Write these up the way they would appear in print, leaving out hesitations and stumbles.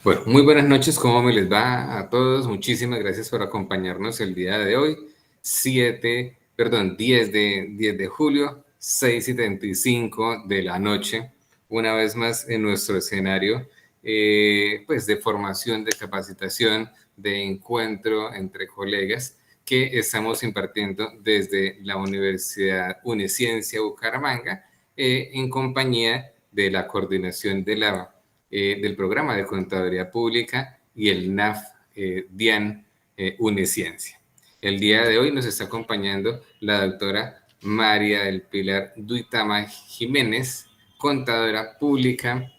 Bueno, muy buenas noches, ¿cómo me les va a todos? Muchísimas gracias por acompañarnos el día de hoy, 10 de julio, 6:35 de la noche, una vez más en nuestro escenario, pues de formación, de capacitación, de encuentro entre colegas que estamos impartiendo desde la Universidad Uniciencia Bucaramanga, en compañía de la coordinación del programa de Contaduría Pública y el NAF DIAN Uniciencia. El día de hoy nos está acompañando la doctora María del Pilar Duitama Jiménez, contadora pública,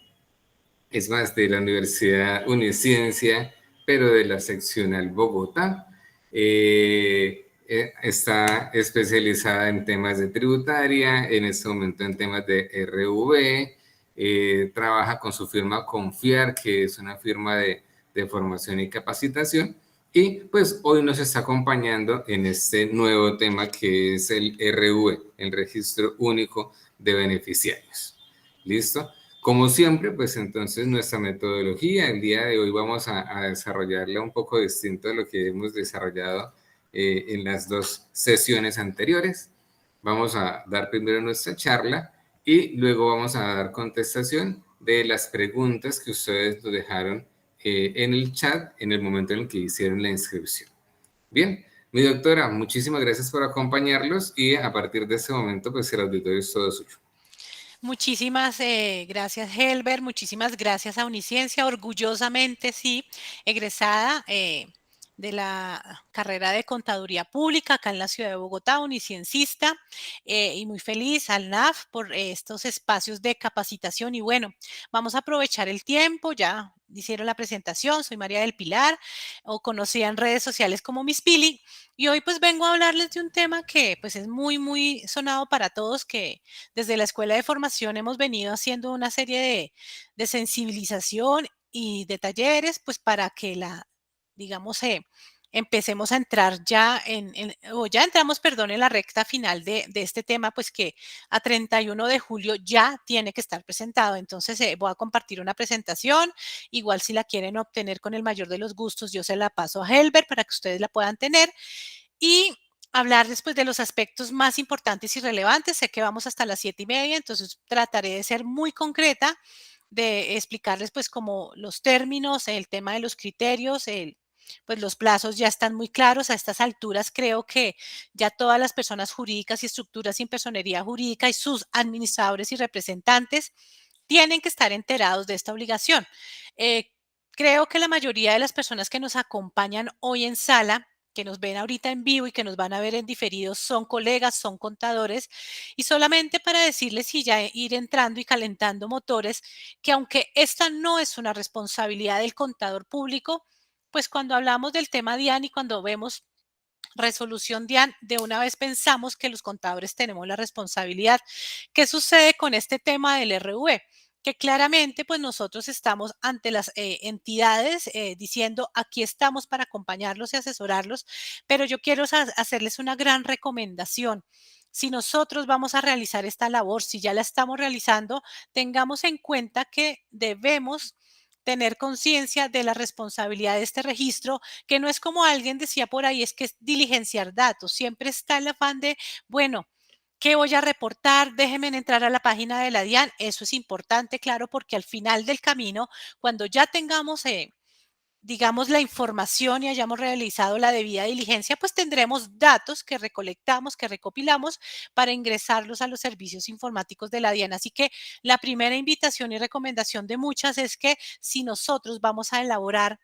es más, de la Universidad Uniciencia, pero de la seccional Bogotá. Está especializada en temas de tributaria, en este momento en temas de RV, trabaja con su firma Confiar, que es una firma de formación y capacitación, y pues hoy nos está acompañando en este nuevo tema que es el RV, el Registro Único de Beneficiarios. ¿Listo? Como siempre, pues entonces nuestra metodología, el día de hoy vamos a desarrollarla un poco distinto a lo que hemos desarrollado en las dos sesiones anteriores. Vamos a dar primero nuestra charla y luego vamos a dar contestación de las preguntas que ustedes nos dejaron en el chat en el momento en el que hicieron la inscripción. Bien, mi doctora, muchísimas gracias por acompañarlos y a partir de este momento, pues el auditorio es todo suyo. Muchísimas gracias, Helber. Muchísimas gracias a Uniciencia. Orgullosamente, sí, egresada de la carrera de Contaduría Pública acá en la ciudad de Bogotá, uniciencista, y muy feliz al NAF por estos espacios de capacitación. Y bueno, vamos a aprovechar el tiempo. Ya hicieron la presentación. Soy María del Pilar, o conocida en redes sociales como Miss Pili. Y hoy pues vengo a hablarles de un tema que pues es muy sonado para todos, que desde la Escuela de Formación hemos venido haciendo una serie de sensibilización y de talleres, pues para que digamos, empecemos a entrar ya o ya entramos, perdón, en la recta final de este tema, pues que a 31 de julio ya tiene que estar presentado. Entonces, voy a compartir una presentación. Igual si la quieren obtener con el mayor de los gustos, yo se la paso a Helber para que ustedes la puedan tener. Y hablar después de los aspectos más importantes y relevantes. Sé que vamos hasta las 7:30, entonces trataré de ser muy concreta, de explicarles pues como los términos, el tema de los criterios, pues los plazos ya están muy claros. A estas alturas creo que ya todas las personas jurídicas y estructuras sin personería jurídica y sus administradores y representantes tienen que estar enterados de esta obligación. Eh, Creo que la mayoría de las personas que nos acompañan hoy en sala, que nos ven ahorita en vivo y que nos van a ver en diferido, son colegas, son contadores. Y solamente para decirles y ya ir entrando y calentando motores, que aunque esta no es una responsabilidad del contador público, pues cuando hablamos del tema DIAN y cuando vemos resolución DIAN, de una vez pensamos que los contadores tenemos la responsabilidad. ¿Qué sucede con este tema del RV? Que claramente pues nosotros estamos ante las entidades diciendo aquí estamos para acompañarlos y asesorarlos, pero yo quiero hacerles una gran recomendación. Si nosotros vamos a realizar esta labor, si ya la estamos realizando, tengamos en cuenta que debemos tener conciencia de la responsabilidad de este registro, que no es como alguien decía por ahí, es que es diligenciar datos. Siempre está el afán de, bueno, ¿qué voy a reportar? Déjenme entrar a la página de la DIAN. Eso es importante, claro, porque al final del camino, cuando ya tengamos, digamos, la información y hayamos realizado la debida diligencia, pues tendremos datos que recolectamos, que recopilamos para ingresarlos a los servicios informáticos de la DIAN. Así que la primera invitación y recomendación de muchas es que si nosotros vamos a elaborar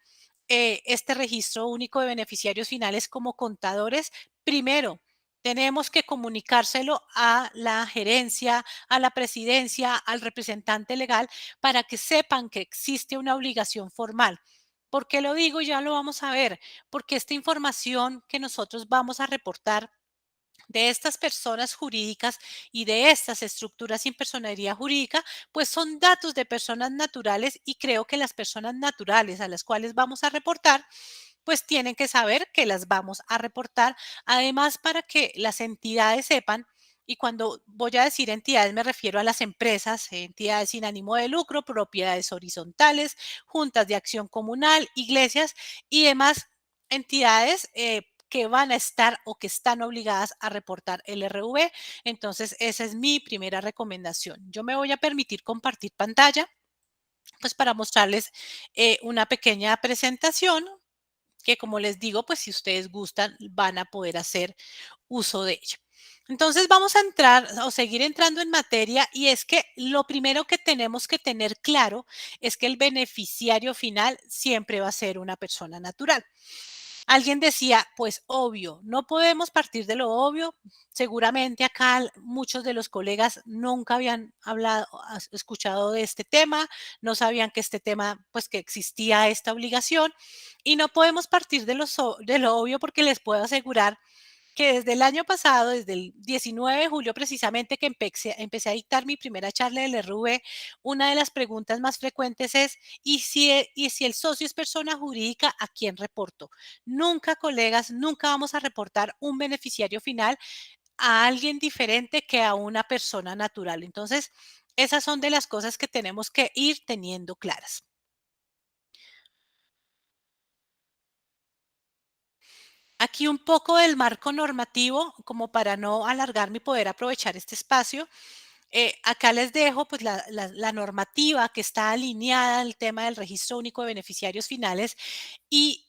este registro único de beneficiarios finales como contadores, primero tenemos que comunicárselo a la gerencia, a la presidencia, al representante legal, para que sepan que existe una obligación formal. ¿Por qué lo digo? Ya lo vamos a ver, porque esta información que nosotros vamos a reportar de estas personas jurídicas y de estas estructuras sin personería jurídica, pues son datos de personas naturales, y creo que las personas naturales a las cuales vamos a reportar, pues tienen que saber que las vamos a reportar. Además, para que las entidades sepan Y cuando voy a decir entidades me refiero a las empresas, entidades sin ánimo de lucro, propiedades horizontales, juntas de acción comunal, iglesias y demás entidades que van a estar o que están obligadas a reportar el RV. Entonces, esa es mi primera recomendación. Yo me voy a permitir compartir pantalla, pues para mostrarles una pequeña presentación que, como les digo, pues si ustedes gustan, van a poder hacer uso de ella. Entonces vamos a entrar o seguir entrando en materia y es que lo primero que tenemos que tener claro es que el beneficiario final siempre va a ser una persona natural. Alguien decía, pues obvio, no podemos partir de lo obvio. Seguramente acá muchos de los colegas nunca habían hablado, escuchado de este tema, no sabían que este tema, pues que existía esta obligación y no podemos partir de lo obvio porque les puedo asegurar que desde el año pasado, desde el 19 de julio precisamente que empecé a dictar mi primera charla del RV, una de las preguntas más frecuentes es, ¿y si el socio es persona jurídica, a quién reporto? Nunca, colegas, nunca vamos a reportar un beneficiario final a alguien diferente que a una persona natural. Entonces, esas son de las cosas que tenemos que ir teniendo claras. Aquí un poco del marco normativo, como para no alargarme y poder aprovechar este espacio. Acá les dejo pues la normativa que está alineada al tema del registro único de beneficiarios finales y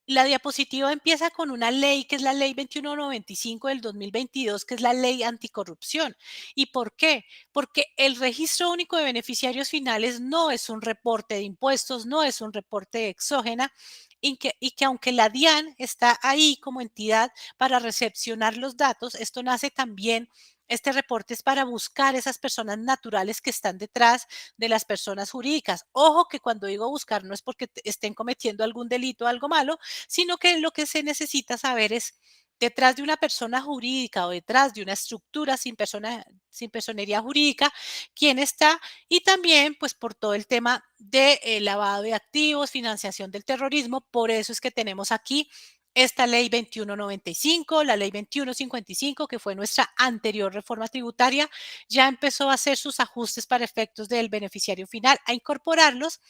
la diapositiva empieza con una ley que es la ley 2195 del 2022, que es la ley anticorrupción. ¿Y por qué? Porque el registro único de beneficiarios finales no es un reporte de impuestos, no es un reporte exógena, y que aunque la DIAN está ahí como entidad para recepcionar los datos, esto nace también, este reporte es para buscar esas personas naturales que están detrás de las personas jurídicas. Ojo que cuando digo buscar no es porque estén cometiendo algún delito o algo malo, sino que lo que se necesita saber es detrás de una persona jurídica o detrás de una estructura sin personería jurídica, quién está y también pues por todo el tema de lavado de activos, financiación del terrorismo. Por eso es que tenemos aquí esta ley 2195, la ley 2155, que fue nuestra anterior reforma tributaria, ya empezó a hacer sus ajustes para efectos del beneficiario final, a incorporarlos,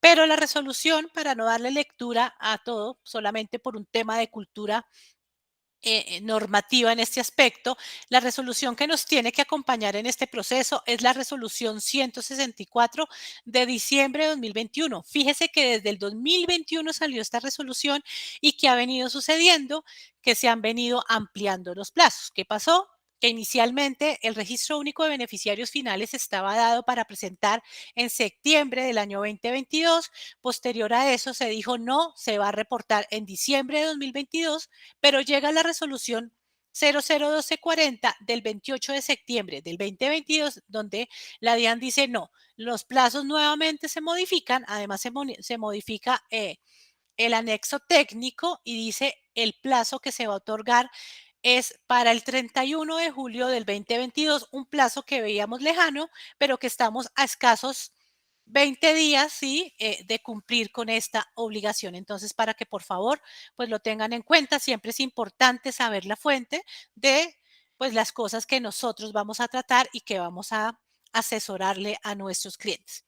pero la resolución, para no darle lectura a todo, solamente por un tema de cultura normativa en este aspecto, la resolución que nos tiene que acompañar en este proceso es la resolución 164 de diciembre de 2021. Fíjese que desde el 2021 salió esta resolución y que ha venido sucediendo, que se han venido ampliando los plazos. ¿Qué pasó? Que inicialmente el registro único de beneficiarios finales estaba dado para presentar en septiembre del año 2022. Posterior a eso se dijo no, se va a reportar en diciembre de 2022, pero llega la resolución 001240 del 28 de septiembre del 2022, donde la DIAN dice no, los plazos nuevamente se modifican, además se modifica el anexo técnico y dice el plazo que se va a otorgar es para el 31 de julio del 2022, un plazo que veíamos lejano, pero que estamos a escasos 20 días, ¿sí? De cumplir con esta obligación. Entonces, para que por favor, pues lo tengan en cuenta, siempre es importante saber la fuente de, pues las cosas que nosotros vamos a tratar y que vamos a asesorarle a nuestros clientes.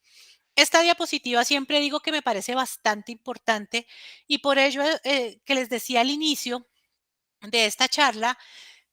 Esta diapositiva siempre digo que me parece bastante importante y por ello que les decía al inicio de esta charla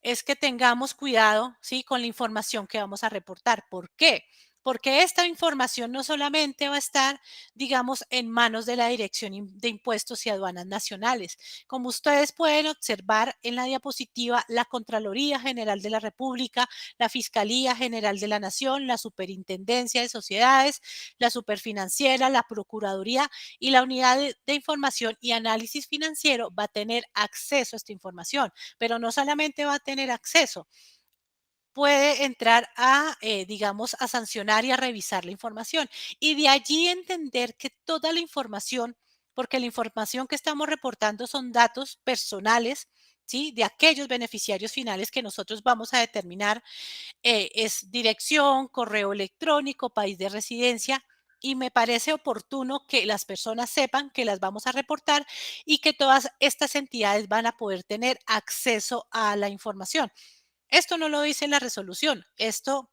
es que tengamos cuidado, ¿sí? Con la información que vamos a reportar. ¿Por qué? Porque esta información no solamente va a estar, digamos, en manos de la Dirección de Impuestos y Aduanas Nacionales. Como ustedes pueden observar en la diapositiva, la Contraloría General de la República, la Fiscalía General de la Nación, la Superintendencia de Sociedades, la Superfinanciera, la Procuraduría y la Unidad de Información y Análisis Financiero va a tener acceso a esta información, pero no solamente va a tener acceso, puede entrar a, digamos, a sancionar y a revisar la información. Y de allí entender que toda la información, porque la información que estamos reportando son datos personales, ¿sí? De aquellos beneficiarios finales que nosotros vamos a determinar, es dirección, correo electrónico, país de residencia. Y me parece oportuno que las personas sepan que las vamos a reportar y que todas estas entidades van a poder tener acceso a la información. Esto no lo dice la resolución, esto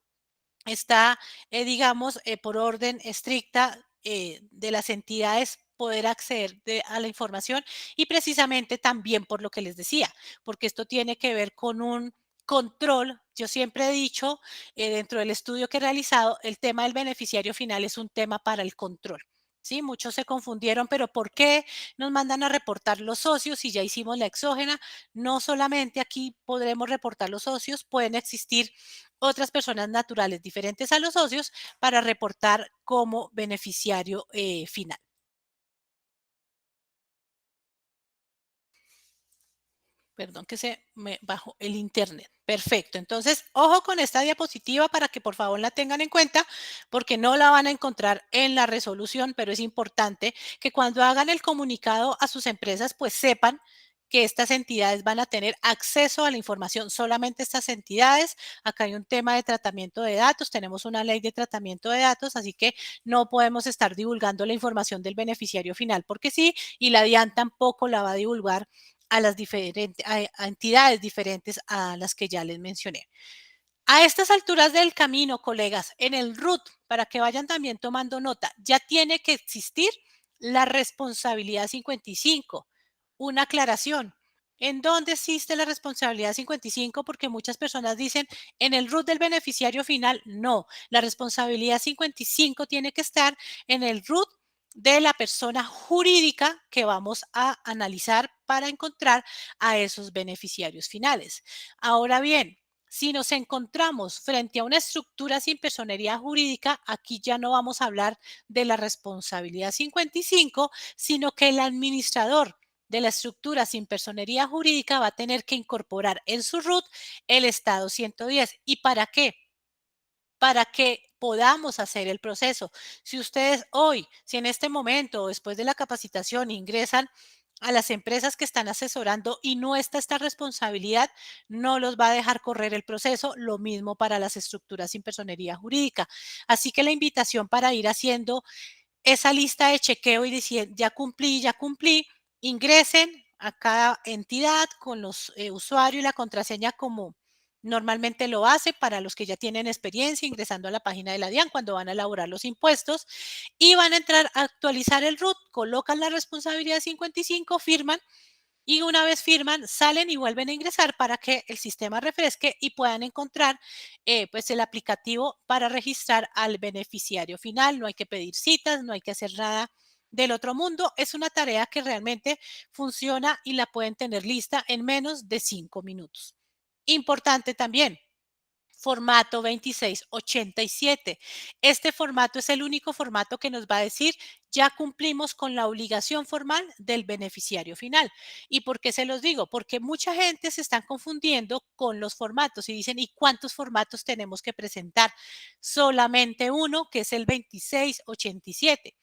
está, digamos, por orden estricta de las entidades poder acceder a la información y precisamente también por lo que les decía, porque esto tiene que ver con un control. Yo siempre he dicho, dentro del estudio que he realizado, el tema del beneficiario final es un tema para el control. Sí, muchos se confundieron, pero ¿por qué nos mandan a reportar los socios si ya hicimos la exógena? No solamente aquí podremos reportar los socios, pueden existir otras personas naturales diferentes a los socios para reportar como beneficiario final. Perdón que se me bajó el internet. Perfecto. Entonces, ojo con esta diapositiva para que por favor la tengan en cuenta, porque no la van a encontrar en la resolución, pero es importante que cuando hagan el comunicado a sus empresas, pues sepan que estas entidades van a tener acceso a la información, solamente estas entidades. Acá hay un tema de tratamiento de datos, tenemos una ley de tratamiento de datos, así que no podemos estar divulgando la información del beneficiario final porque sí, y la DIAN tampoco la va a divulgar a las diferentes a entidades diferentes a las que ya les mencioné. A estas alturas del camino, colegas, en el RUT, para que vayan también tomando nota, ya tiene que existir la responsabilidad 55. Una aclaración. ¿En dónde existe la responsabilidad 55? Porque muchas personas dicen en el RUT del beneficiario final. No, la responsabilidad 55 tiene que estar en el RUT de la persona jurídica que vamos a analizar para encontrar a esos beneficiarios finales. Ahora bien, si nos encontramos frente a una estructura sin personería jurídica, aquí ya no vamos a hablar de la responsabilidad 55, sino que el administrador de la estructura sin personería jurídica va a tener que incorporar en su RUT el estado 110. ¿Y para qué? Para que podamos hacer el proceso. Si ustedes hoy, si en este momento o después de la capacitación ingresan a las empresas que están asesorando y no está esta responsabilidad, no los va a dejar correr el proceso. Lo mismo para las estructuras sin personería jurídica. Así que la invitación para ir haciendo esa lista de chequeo y decir, ya cumplí, ingresen a cada entidad con los usuarios y la contraseña como normalmente lo hace para los que ya tienen experiencia ingresando a la página de la DIAN cuando van a elaborar los impuestos y van a entrar a actualizar el RUT, colocan la responsabilidad 55, firman y una vez firman, salen y vuelven a ingresar para que el sistema refresque y puedan encontrar pues el aplicativo para registrar al beneficiario final. No hay que pedir citas, no hay que hacer nada del otro mundo. Es una tarea que realmente funciona y la pueden tener lista en menos de 5 minutos. Importante también, formato 2687. Este formato es el único formato que nos va a decir ya cumplimos con la obligación formal del beneficiario final. ¿Y por qué se los digo? Porque mucha gente se está confundiendo con los formatos y dicen, ¿y cuántos formatos tenemos que presentar? Solamente uno, que es el 2687.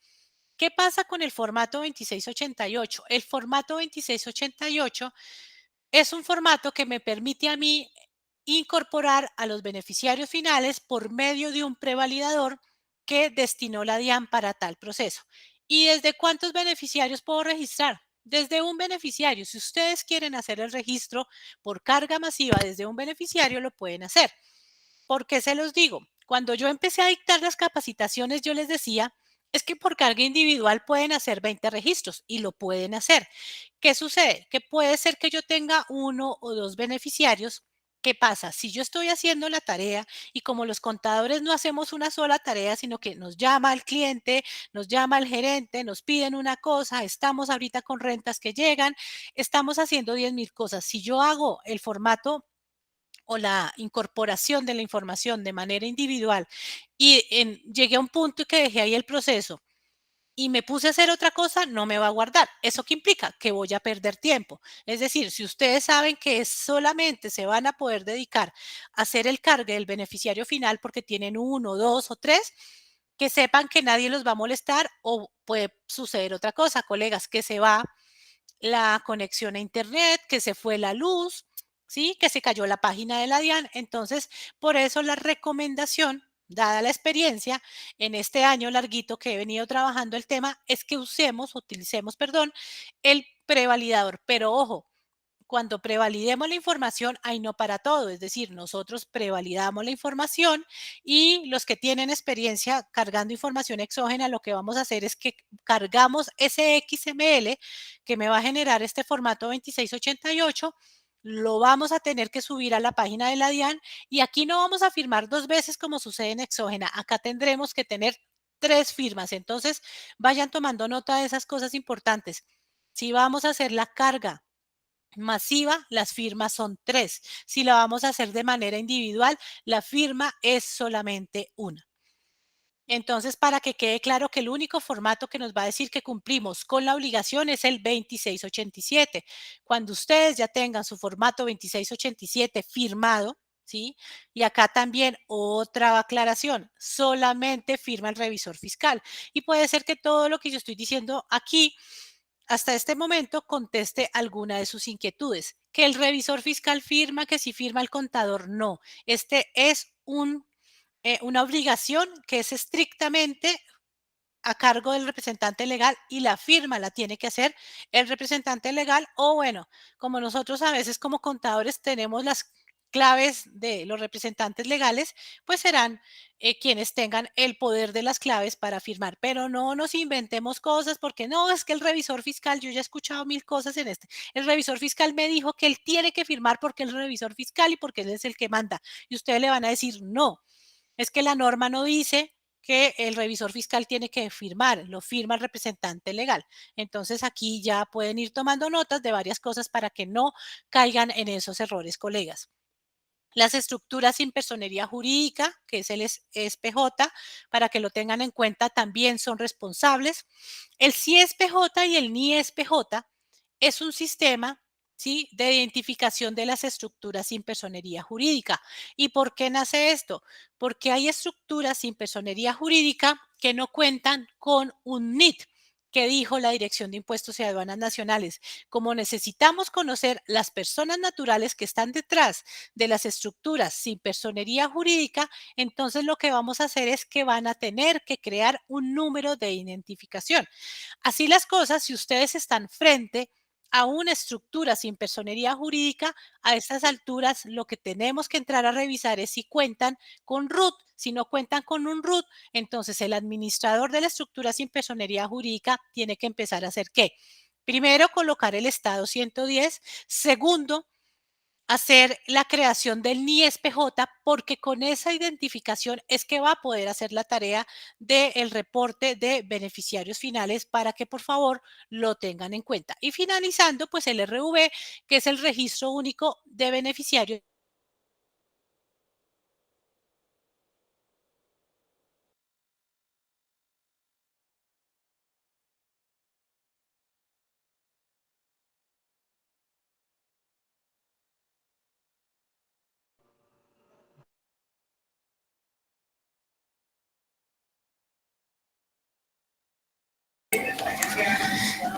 ¿Qué pasa con el formato 2688? El formato 2688 es un formato que me permite a mí incorporar a los beneficiarios finales por medio de un prevalidador que destinó la DIAN para tal proceso. ¿Y desde cuántos beneficiarios puedo registrar? Desde un beneficiario. Si ustedes quieren hacer el registro por carga masiva desde un beneficiario, lo pueden hacer. ¿Por qué se los digo? Cuando yo empecé a dictar las capacitaciones, yo les decía, es que por carga individual pueden hacer 20 registros y lo pueden hacer. ¿Qué sucede? Que puede ser que yo tenga uno o dos beneficiarios. ¿Qué pasa? Si yo estoy haciendo la tarea y como los contadores no hacemos una sola tarea, sino que nos llama el cliente, nos llama el gerente, nos piden una cosa, estamos ahorita con rentas que llegan, estamos haciendo 10,000 cosas. Si yo hago el formato o la incorporación de la información de manera individual y llegué a un punto que dejé ahí el proceso y me puse a hacer otra cosa, no me va a guardar. ¿Eso qué implica? Que voy a perder tiempo. Es decir, si ustedes saben que solamente se van a poder dedicar a hacer el cargue del beneficiario final porque tienen uno, dos o tres, que sepan que nadie los va a molestar o puede suceder otra cosa, colegas, que se va la conexión a internet, que se fue la luz, ¿sí? Que se cayó la página de la DIAN. Entonces, por eso la recomendación, dada la experiencia en este año larguito que he venido trabajando el tema, es que utilicemos, perdón, el prevalidador. Pero ojo, cuando prevalidemos la información, hay no para todo, es decir, nosotros prevalidamos la información y los que tienen experiencia cargando información exógena, lo que vamos a hacer es que cargamos ese XML que me va a generar este formato 2688, lo vamos a tener que subir a la página de la DIAN y aquí no vamos a firmar 2 veces como sucede en exógena, acá tendremos que tener 3 firmas, entonces vayan tomando nota de esas cosas importantes. Si vamos a hacer la carga masiva, las firmas son 3. Si la vamos a hacer de manera individual, la firma es solamente una. Entonces, para que quede claro que el único formato que nos va a decir que cumplimos con la obligación es el 2687. Cuando ustedes ya tengan su formato 2687 firmado, ¿sí? Y acá también otra aclaración, solamente firma el revisor fiscal. Y puede ser que todo lo que yo estoy diciendo aquí hasta este momento conteste alguna de sus inquietudes. Que el revisor fiscal firma, que si firma el contador, no. Este es una obligación que es estrictamente a cargo del representante legal y la firma la tiene que hacer el representante legal o bueno, como nosotros a veces como contadores tenemos las claves de los representantes legales, pues serán quienes tengan el poder de las claves para firmar, pero no nos inventemos cosas porque no, es que el revisor fiscal, yo ya he escuchado mil cosas en el revisor fiscal me dijo que él tiene que firmar porque es el revisor fiscal y porque él es el que manda y ustedes le van a decir no, es que la norma no dice que el revisor fiscal tiene que firmar, lo firma el representante legal. Entonces aquí ya pueden ir tomando notas de varias cosas para que no caigan en esos errores, colegas. Las estructuras sin personería jurídica, que es el SPJ, para que lo tengan en cuenta, también son responsables. El CIESPJ y el NIESPJ es un sistema, ¿sí?, de identificación de las estructuras sin personería jurídica. ¿Y por qué nace esto? Porque hay estructuras sin personería jurídica que no cuentan con un NIT, que dijo la Dirección de Impuestos y Aduanas Nacionales. Como necesitamos conocer las personas naturales que están detrás de las estructuras sin personería jurídica, entonces lo que vamos a hacer es que van a tener que crear un número de identificación. Así las cosas, si ustedes están frente a una estructura sin personería jurídica, a estas alturas lo que tenemos que entrar a revisar es si cuentan con RUT. Si no cuentan con un RUT, entonces el administrador de la estructura sin personería jurídica tiene que empezar a hacer ¿qué? Primero, colocar el estado 110. Segundo, hacer la creación del NIESPJ, porque con esa identificación es que va a poder hacer la tarea del reporte de beneficiarios finales para que por favor lo tengan en cuenta. Y finalizando, pues el RV, que es el registro único de beneficiarios.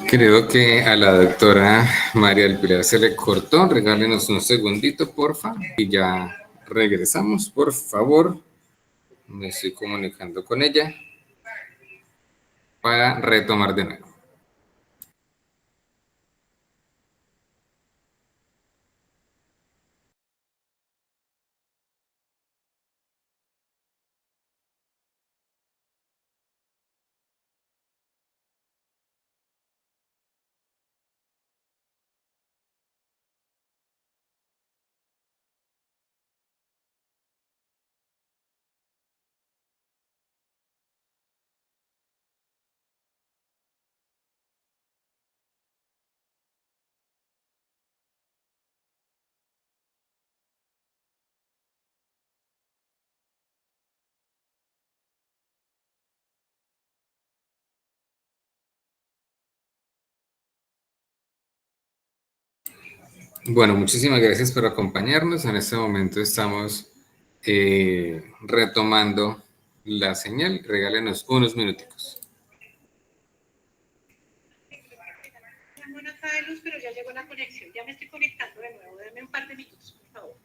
Creo que a la doctora María del Pilar se le cortó. Regálenos un segundito, porfa, y ya regresamos, por favor. Me estoy comunicando con ella para retomar de nuevo. Bueno, muchísimas gracias por acompañarnos. En este momento estamos retomando la señal. Regálenos unos minuticos. Bueno, acá hay luz, pero ya llegó la conexión. Ya me estoy conectando de nuevo. Denme un par de minutos, por favor.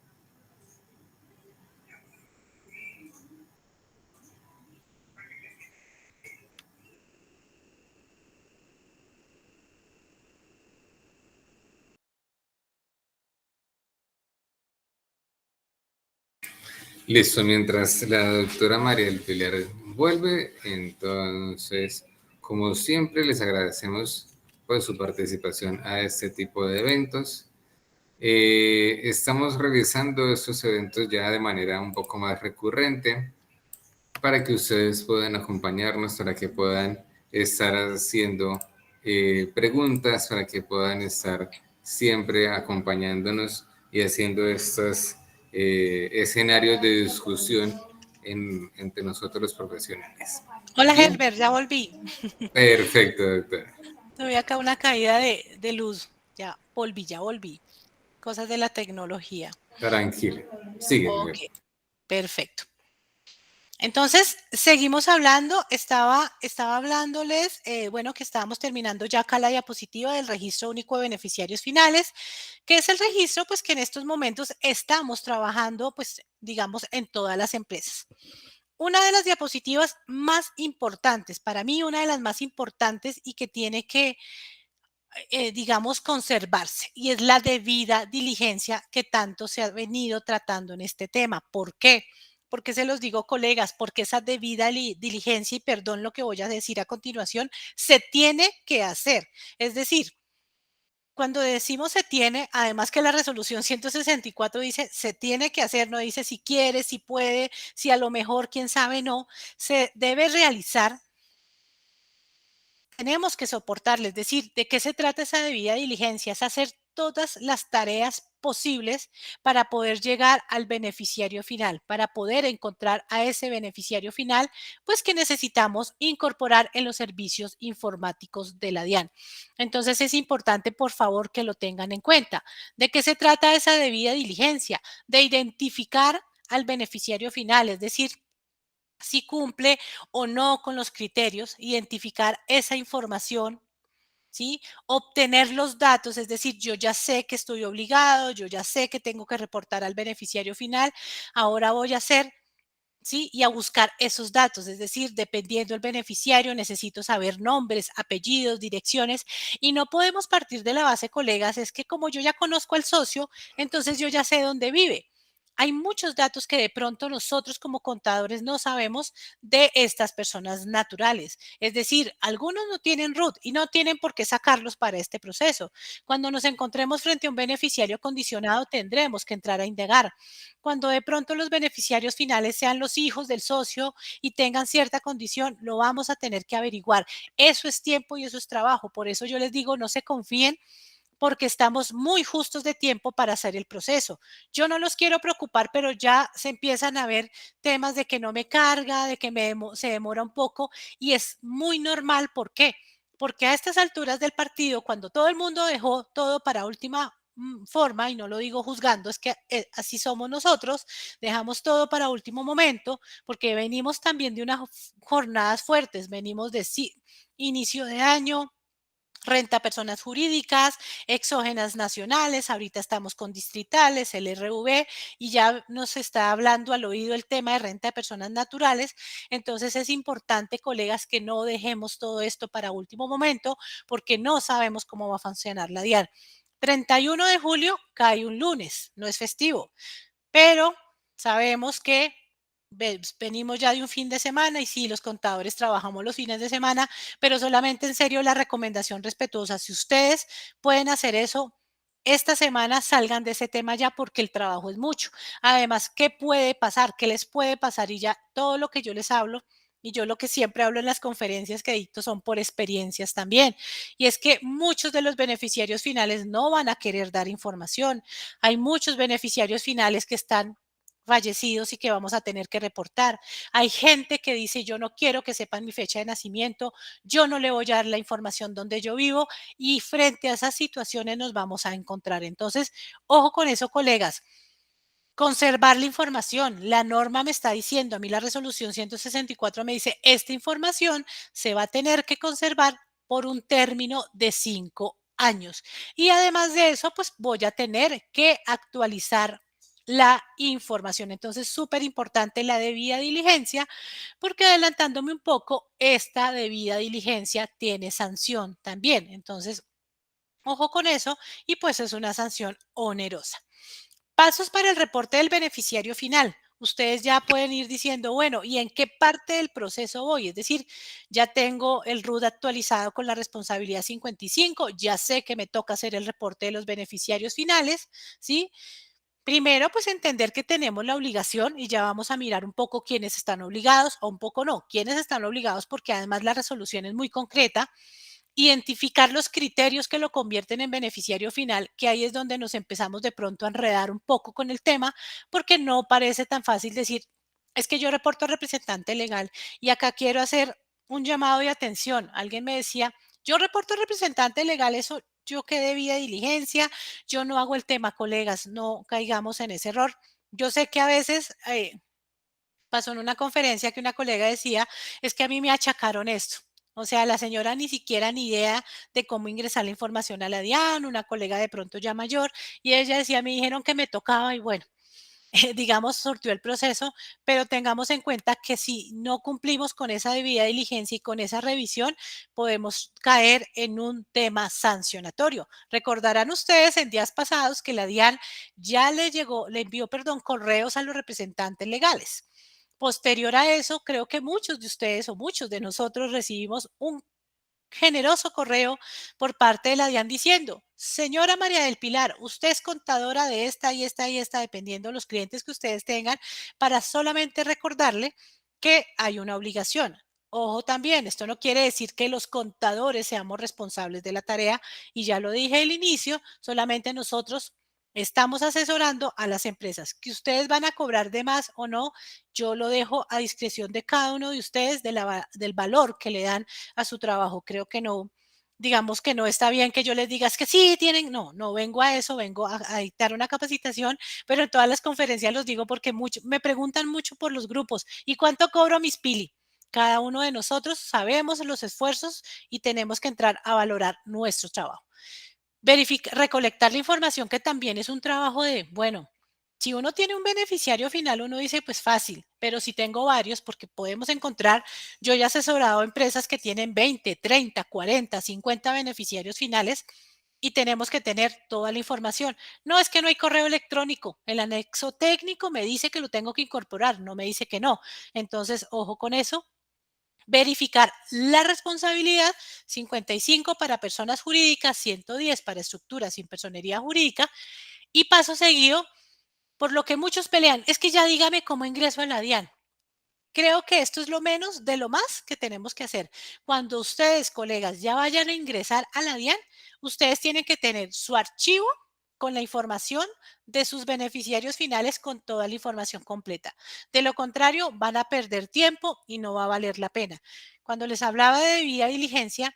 Listo, mientras la doctora María del Pilar vuelve, entonces, como siempre, les agradecemos por su participación a este tipo de eventos. Estamos realizando estos eventos ya de manera un poco más recurrente para que ustedes puedan acompañarnos, para que puedan estar haciendo preguntas, para que puedan estar siempre acompañándonos y haciendo estos escenarios de discusión entre nosotros los profesionales. Hola, Bien, Helber, ya volví. perfecto, doctora. Tuve acá una caída de luz. Ya volví, ya volví. Cosas de la tecnología. Tranquilo, sigue. Ok, perfecto. Entonces, seguimos hablando. Estaba hablándoles, bueno, que estábamos terminando ya acá la diapositiva del registro único de beneficiarios finales, que es el registro, pues, que en estos momentos estamos trabajando, pues, digamos, en todas las empresas. Una de las diapositivas más importantes, para mí una de las más importantes y que tiene que, digamos, conservarse, y es la debida diligencia que tanto se ha venido tratando en este tema. ¿Por qué? Porque se los digo, colegas, porque esa debida diligencia, y perdón lo que voy a decir a continuación, se tiene que hacer. Es decir, cuando decimos se tiene, además que la resolución 164 dice se tiene que hacer, no dice si quiere, si puede, si a lo mejor, quién sabe, no, se debe realizar. Tenemos que soportarle, es decir, ¿de qué se trata esa debida diligencia? Es hacer todas las tareas posibles para poder llegar al beneficiario final, para poder encontrar a ese beneficiario final, pues que necesitamos incorporar en los servicios informáticos de la DIAN. Entonces es importante, por favor, que lo tengan en cuenta. ¿De qué se trata esa debida diligencia? De identificar al beneficiario final, es decir, si cumple o no con los criterios, identificar esa información, ¿sí? Obtener los datos, es decir, yo ya sé que estoy obligado, yo ya sé que tengo que reportar al beneficiario final, ahora voy a hacer, ¿sí? Y a buscar esos datos, es decir, dependiendo del beneficiario, necesito saber nombres, apellidos, direcciones, y no podemos partir de la base, colegas, es que como yo ya conozco al socio, entonces yo ya sé dónde vive. Hay muchos datos que de pronto nosotros como contadores no sabemos de estas personas naturales. Es decir, algunos no tienen RUT y no tienen por qué sacarlos para este proceso. Cuando nos encontremos frente a un beneficiario condicionado, tendremos que entrar a indagar. Cuando de pronto los beneficiarios finales sean los hijos del socio y tengan cierta condición, lo vamos a tener que averiguar. Eso es tiempo y eso es trabajo. Por eso yo les digo, no se confíen porque estamos muy justos de tiempo para hacer el proceso. Yo no los quiero preocupar, pero ya se empiezan a ver temas de que no me carga, de que se demora un poco y es muy normal. ¿Por qué? Porque a estas alturas del partido, cuando todo el mundo dejó todo para última forma, y no lo digo juzgando, es que así somos nosotros, dejamos todo para último momento, porque venimos también de unas jornadas fuertes, venimos de inicio de año, renta a personas jurídicas, exógenas nacionales, ahorita estamos con distritales, el RV, y ya nos está hablando al oído el tema de renta de personas naturales. Entonces es importante, colegas, que no dejemos todo esto para último momento, porque no sabemos cómo va a funcionar la DIAN. 31 de julio cae un lunes, no es festivo, pero sabemos que venimos ya de un fin de semana y sí, los contadores trabajamos los fines de semana, pero solamente en serio la recomendación respetuosa, si ustedes pueden hacer eso, esta semana salgan de ese tema ya porque el trabajo es mucho. Además, ¿qué puede pasar? ¿Qué les puede pasar? Y ya todo lo que yo les hablo y yo lo que siempre hablo en las conferencias que dicto son por experiencias también. Y es que muchos de los beneficiarios finales no van a querer dar información. Hay muchos beneficiarios finales que están fallecidos y que vamos a tener que reportar. Hay gente que dice, yo no quiero que sepan mi fecha de nacimiento, yo no le voy a dar la información donde yo vivo y frente a esas situaciones nos vamos a encontrar. Entonces, ojo con eso, colegas. Conservar la información. La norma me está diciendo, a mí la resolución 164 me dice, esta información se va a tener que conservar por un término de 5 años. Y además de eso, pues voy a tener que actualizar la información. Entonces, súper importante la debida diligencia, porque adelantándome un poco, esta debida diligencia tiene sanción también. Entonces, ojo con eso y pues es una sanción onerosa. Pasos para el reporte del beneficiario final. ustedes ya pueden ir diciendo, bueno, ¿y en qué parte del proceso voy? Es decir, ya tengo el RUT actualizado con la responsabilidad 55, ya sé que me toca hacer el reporte de los beneficiarios finales, ¿sí? Primero, pues entender que tenemos la obligación y ya vamos a mirar un poco quiénes están obligados o un poco no, quiénes están obligados porque además la resolución es muy concreta. Identificar los criterios que lo convierten en beneficiario final, que ahí es donde nos empezamos de pronto a enredar un poco con el tema, porque no parece tan fácil decir, es que yo reporto al representante legal y acá quiero hacer un llamado de atención. Alguien me decía, yo reporto al representante legal, eso yo qué debía diligencia, yo no hago el tema, colegas, no caigamos en ese error. Yo sé que a veces pasó en una conferencia que una colega decía, es que a mí me achacaron esto. O sea, la señora ni siquiera ni idea de cómo ingresar la información a la DIAN, una colega de pronto ya mayor, y ella decía, me dijeron que me tocaba y bueno, digamos, surtió el proceso, pero tengamos en cuenta que si no cumplimos con esa debida diligencia y con esa revisión, podemos caer en un tema sancionatorio. Recordarán ustedes en días pasados que la DIAN ya le envió, perdón, correos a los representantes legales. Posterior a eso, creo que muchos de ustedes o muchos de nosotros recibimos un generoso correo por parte de la DIAN diciendo, señora María del Pilar, usted es contadora de esta y esta y esta, dependiendo de los clientes que ustedes tengan, para solamente recordarle que hay una obligación. Ojo también, esto no quiere decir que los contadores seamos responsables de la tarea y ya lo dije al inicio, solamente nosotros estamos asesorando a las empresas. Que ustedes van a cobrar de más o no, yo lo dejo a discreción de cada uno de ustedes del valor que le dan a su trabajo. Creo que no, digamos que no está bien que yo les diga es que sí tienen, no, no vengo a eso, vengo a dictar una capacitación, pero en todas las conferencias los digo porque mucho, me preguntan mucho por los grupos y cuánto cobro mis pili. Cada uno de nosotros sabemos los esfuerzos y tenemos que entrar a valorar nuestro trabajo. Recolectar la información que también es un trabajo de, bueno, si uno tiene un beneficiario final, uno dice, pues fácil, pero si tengo varios, porque podemos encontrar, yo ya he asesorado empresas que tienen 20, 30, 40, 50 beneficiarios finales y tenemos que tener toda la información. No es que no hay correo electrónico, el anexo técnico me dice que lo tengo que incorporar, no me dice que no. Entonces, ojo con eso. Verificar la responsabilidad, 55 para personas jurídicas, 110 para estructuras sin personería jurídica y paso seguido, por lo que muchos pelean, es que ya dígame cómo ingreso a la DIAN. Creo que esto es lo menos de lo más que tenemos que hacer. Cuando ustedes, colegas, ya vayan a ingresar a la DIAN, ustedes tienen que tener su archivo con la información de sus beneficiarios finales con toda la información completa. De lo contrario, van a perder tiempo y no va a valer la pena. Cuando les hablaba de debida diligencia,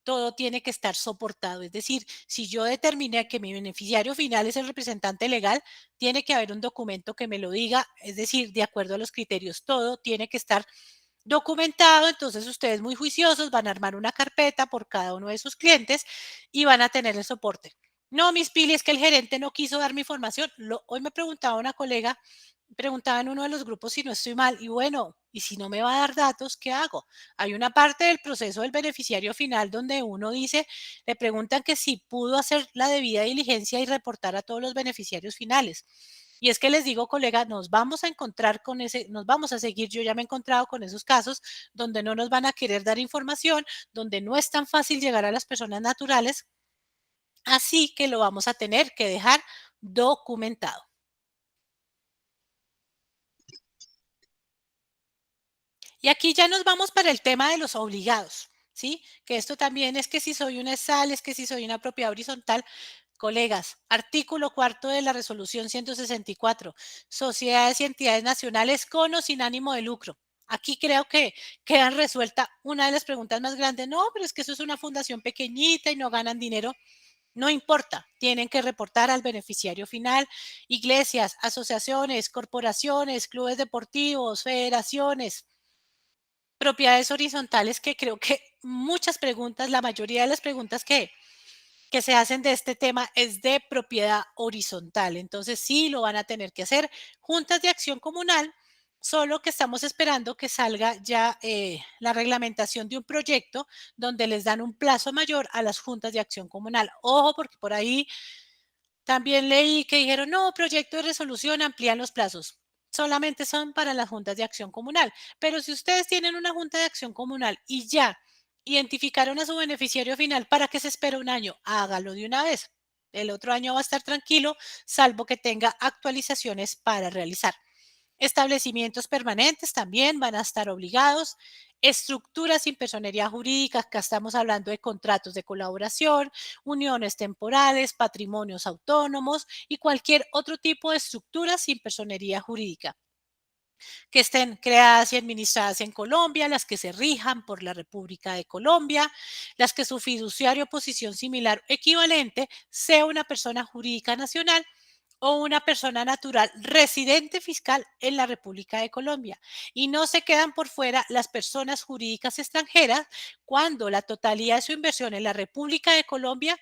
todo tiene que estar soportado. Es decir, si yo determiné que mi beneficiario final es el representante legal, tiene que haber un documento que me lo diga, es decir, de acuerdo a los criterios, todo tiene que estar documentado. Entonces ustedes muy juiciosos van a armar una carpeta por cada uno de sus clientes y van a tener el soporte. No, mis Pili, es que el gerente no quiso dar mi información. Hoy me preguntaba una colega, preguntaba en uno de los grupos si no estoy mal y bueno, y si no me va a dar datos, ¿qué hago? Hay una parte del proceso del beneficiario final donde uno dice, le preguntan que si pudo hacer la debida diligencia y reportar a todos los beneficiarios finales. Y es que les digo, colega, nos vamos a encontrar con ese, nos vamos a seguir, yo ya me he encontrado con esos casos donde no nos van a querer dar información, donde no es tan fácil llegar a las personas naturales, así que lo vamos a tener que dejar documentado. Y aquí ya nos vamos para el tema de los obligados, ¿sí? Que esto también es que si soy una SAL, es que si soy una propiedad horizontal. Colegas, artículo cuarto de la resolución 164, sociedades y entidades nacionales con o sin ánimo de lucro. Aquí creo que quedan resuelta una de las preguntas más grandes. No, pero es que eso es una fundación pequeñita y no ganan dinero. No importa, tienen que reportar al beneficiario final, iglesias, asociaciones, corporaciones, clubes deportivos, federaciones, propiedades horizontales, que creo que muchas preguntas, la mayoría de las preguntas que se hacen de este tema es de propiedad horizontal. Entonces sí lo van a tener que hacer juntas de acción comunal, solo que estamos esperando que salga ya la reglamentación de un proyecto donde les dan un plazo mayor a las juntas de acción comunal. Ojo, porque por ahí también leí que dijeron, no, proyecto de resolución amplían los plazos. solamente son para las juntas de acción comunal. Pero si ustedes tienen una junta de acción comunal y ya identificaron a su beneficiario final, ¿para qué se espera un año? Hágalo de una vez. El otro año va a estar tranquilo, salvo que tenga actualizaciones para realizar. Establecimientos permanentes también van a estar obligados. Estructuras sin personería jurídica, acá estamos hablando de contratos de colaboración, uniones temporales, patrimonios autónomos y cualquier otro tipo de estructuras sin personería jurídica que estén creadas y administradas en Colombia, las que se rijan por la República de Colombia, las que su fiduciario o posición similar o equivalente sea una persona jurídica nacional o una persona natural residente fiscal en la República de Colombia. Y no se quedan por fuera las personas jurídicas extranjeras cuando la totalidad de su inversión en la República de Colombia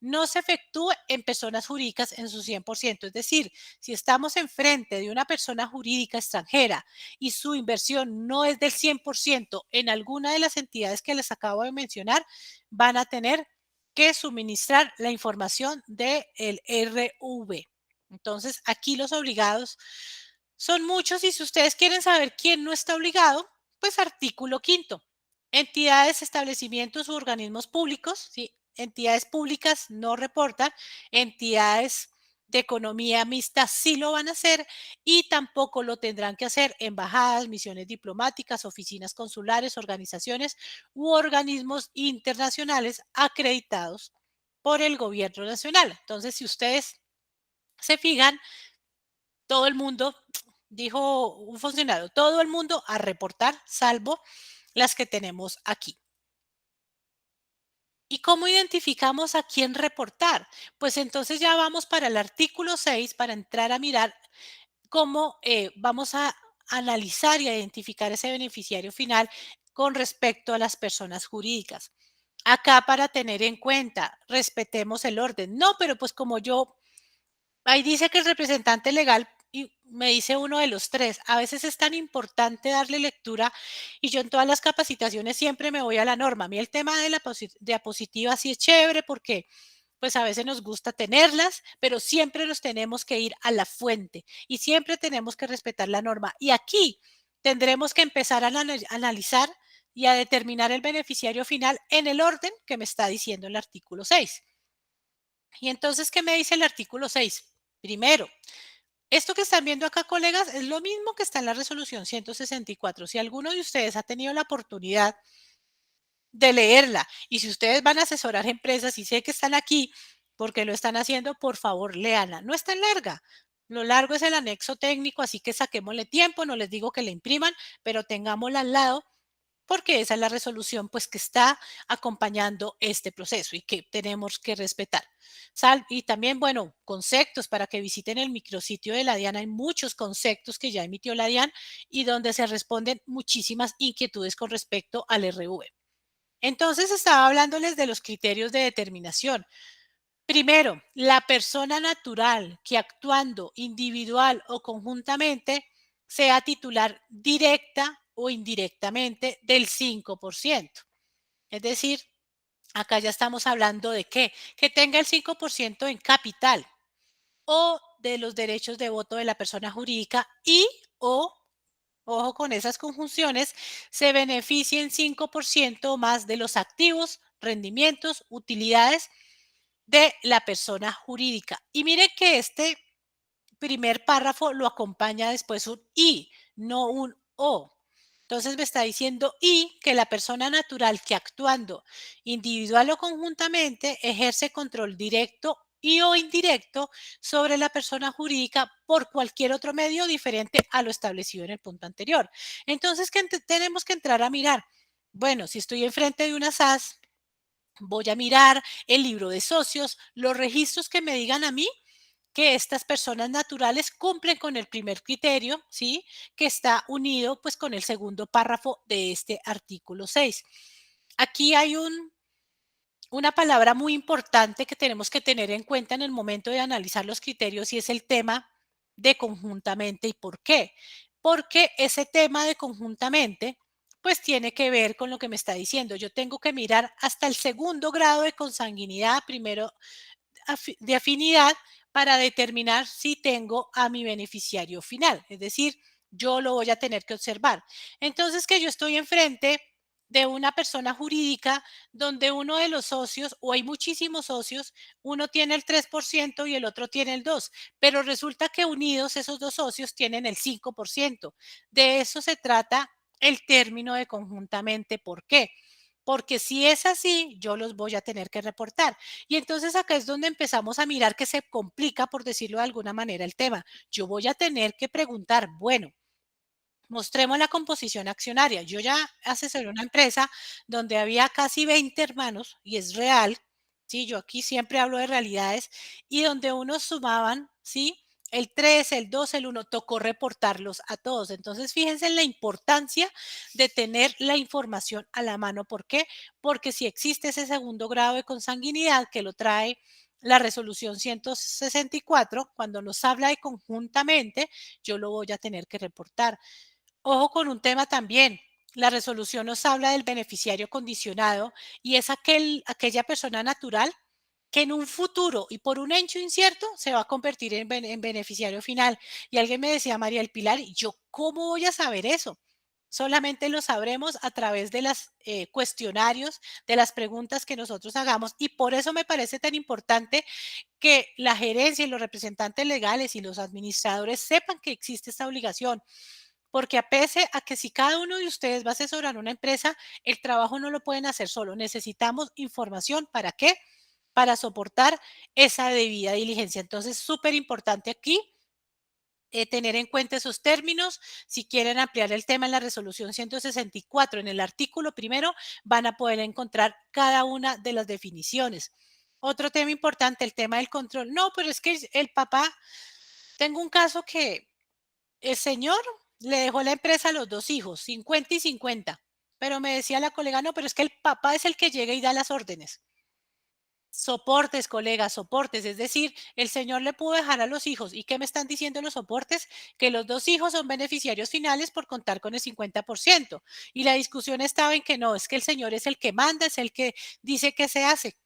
no se efectúe en personas jurídicas en su 100%. Es decir, si estamos enfrente de una persona jurídica extranjera y su inversión no es del 100% en alguna de las entidades que les acabo de mencionar, van a tener que suministrar la información del RV. Entonces, aquí los obligados son muchos y si ustedes quieren saber quién no está obligado, pues artículo quinto. Entidades, establecimientos u organismos públicos, ¿sí? Entidades públicas no reportan, entidades de economía mixta sí lo van a hacer y tampoco lo tendrán que hacer embajadas, misiones diplomáticas, oficinas consulares, organizaciones u organismos internacionales acreditados por el gobierno nacional. Entonces, si ustedes se fijan, todo el mundo, dijo un funcionario, todo el mundo a reportar, salvo las que tenemos aquí. ¿Y cómo identificamos a quién reportar? Pues entonces ya vamos para el artículo 6 para entrar a mirar cómo vamos a analizar y a identificar ese beneficiario final con respecto a las personas jurídicas. Acá para tener en cuenta, respetemos el orden. No, pero pues como yo ahí dice que el representante legal, y me dice uno de los tres, a veces es tan importante darle lectura y yo en todas las capacitaciones siempre me voy a la norma. A mí el tema de la diapositiva sí es chévere porque pues a veces nos gusta tenerlas, pero siempre nos tenemos que ir a la fuente y siempre tenemos que respetar la norma. Y aquí tendremos que empezar a analizar y a determinar el beneficiario final en el orden que me está diciendo el artículo 6. Y entonces, ¿qué me dice el artículo 6? Primero, esto que están viendo acá, colegas, es lo mismo que está en la resolución 164. Si alguno de ustedes ha tenido la oportunidad de leerla y si ustedes van a asesorar empresas y sé que están aquí porque lo están haciendo, por favor, léanla. No es tan larga. Lo largo es el anexo técnico, así que saquémosle tiempo, no les digo que la impriman, pero tengámosla al lado porque esa es la resolución pues que está acompañando este proceso y que tenemos que respetar. Y también, bueno, conceptos para que visiten el micrositio de la DIAN. Hay muchos conceptos que ya emitió la DIAN y donde se responden muchísimas inquietudes con respecto al RV. Entonces estaba hablándoles de los criterios de determinación. Primero, la persona natural que actuando individual o conjuntamente sea titular directa o indirectamente del 5%. Es decir, acá ya estamos hablando de qué? Que tenga el 5% en capital o de los derechos de voto de la persona jurídica y o, ojo con esas conjunciones, se beneficien 5% o más de los activos, rendimientos, utilidades de la persona jurídica. Y mire que este primer párrafo lo acompaña después un y, no un o. Entonces me está diciendo y que la persona natural que actuando individual o conjuntamente ejerce control directo y o indirecto sobre la persona jurídica por cualquier otro medio diferente a lo establecido en el punto anterior. Entonces, ¿qué tenemos que entrar a mirar? Bueno, si estoy enfrente de una SAS, voy a mirar el libro de socios, los registros que me digan a mí que estas personas naturales cumplen con el primer criterio, ¿sí? Que está unido pues con el segundo párrafo de este artículo 6. Aquí hay una palabra muy importante que tenemos que tener en cuenta en el momento de analizar los criterios y es el tema de conjuntamente. ¿Y por qué? Porque ese tema de conjuntamente pues tiene que ver con lo que me está diciendo. Yo tengo que mirar hasta el segundo grado de consanguinidad, primero de afinidad, para determinar si tengo a mi beneficiario final. Es decir, yo lo voy a tener que observar. Entonces, que yo estoy enfrente de una persona jurídica donde uno de los socios, o hay muchísimos socios, uno tiene el 3% y el otro tiene el 2%, pero resulta que unidos esos dos socios tienen el 5%. De eso se trata el término de conjuntamente. ¿Por qué? Porque si es así, yo los voy a tener que reportar. Y entonces acá es donde empezamos a mirar que se complica, por decirlo de alguna manera, el tema. Yo voy a tener que preguntar, bueno, mostremos la composición accionaria. Yo ya asesoré una empresa donde había casi 20 hermanos, y es real, ¿sí? Yo aquí siempre hablo de realidades, y donde unos sumaban, ¿sí? El 3, el 2, el 1, tocó reportarlos a todos. Entonces, fíjense en la importancia de tener la información a la mano. ¿Por qué? Porque si existe ese segundo grado de consanguinidad que lo trae la resolución 164, cuando nos habla de conjuntamente, yo lo voy a tener que reportar. Ojo con un tema también. La resolución nos habla del beneficiario condicionado, y es aquella persona natural que en un futuro y por un hecho incierto se va a convertir en beneficiario final. Y alguien me decía, María del Pilar, ¿y yo cómo voy a saber eso? Solamente lo sabremos a través de los cuestionarios, de las preguntas que nosotros hagamos. Y por eso me parece tan importante que la gerencia y los representantes legales y los administradores sepan que existe esta obligación, porque a pese a que si cada uno de ustedes va a asesorar una empresa, el trabajo no lo pueden hacer solo. Necesitamos información. ¿Para qué? Para soportar esa debida diligencia. Entonces, súper importante aquí tener en cuenta esos términos. Si quieren ampliar el tema en la resolución 164, en el artículo primero, van a poder encontrar cada una de las definiciones. Otro tema importante, el tema del control. No, pero es que el papá, tengo un caso que el señor le dejó la empresa a los dos hijos, 50 y 50. Pero me decía la colega, no, pero es que el papá es el que llega y da las órdenes. Soportes, colegas, soportes. Es decir, el señor le pudo dejar a los hijos. ¿Y qué me están diciendo los soportes? Que los dos hijos son beneficiarios finales por contar con el 50%. Y la discusión estaba en que no, es que el señor es el que manda, es el que dice que se hace.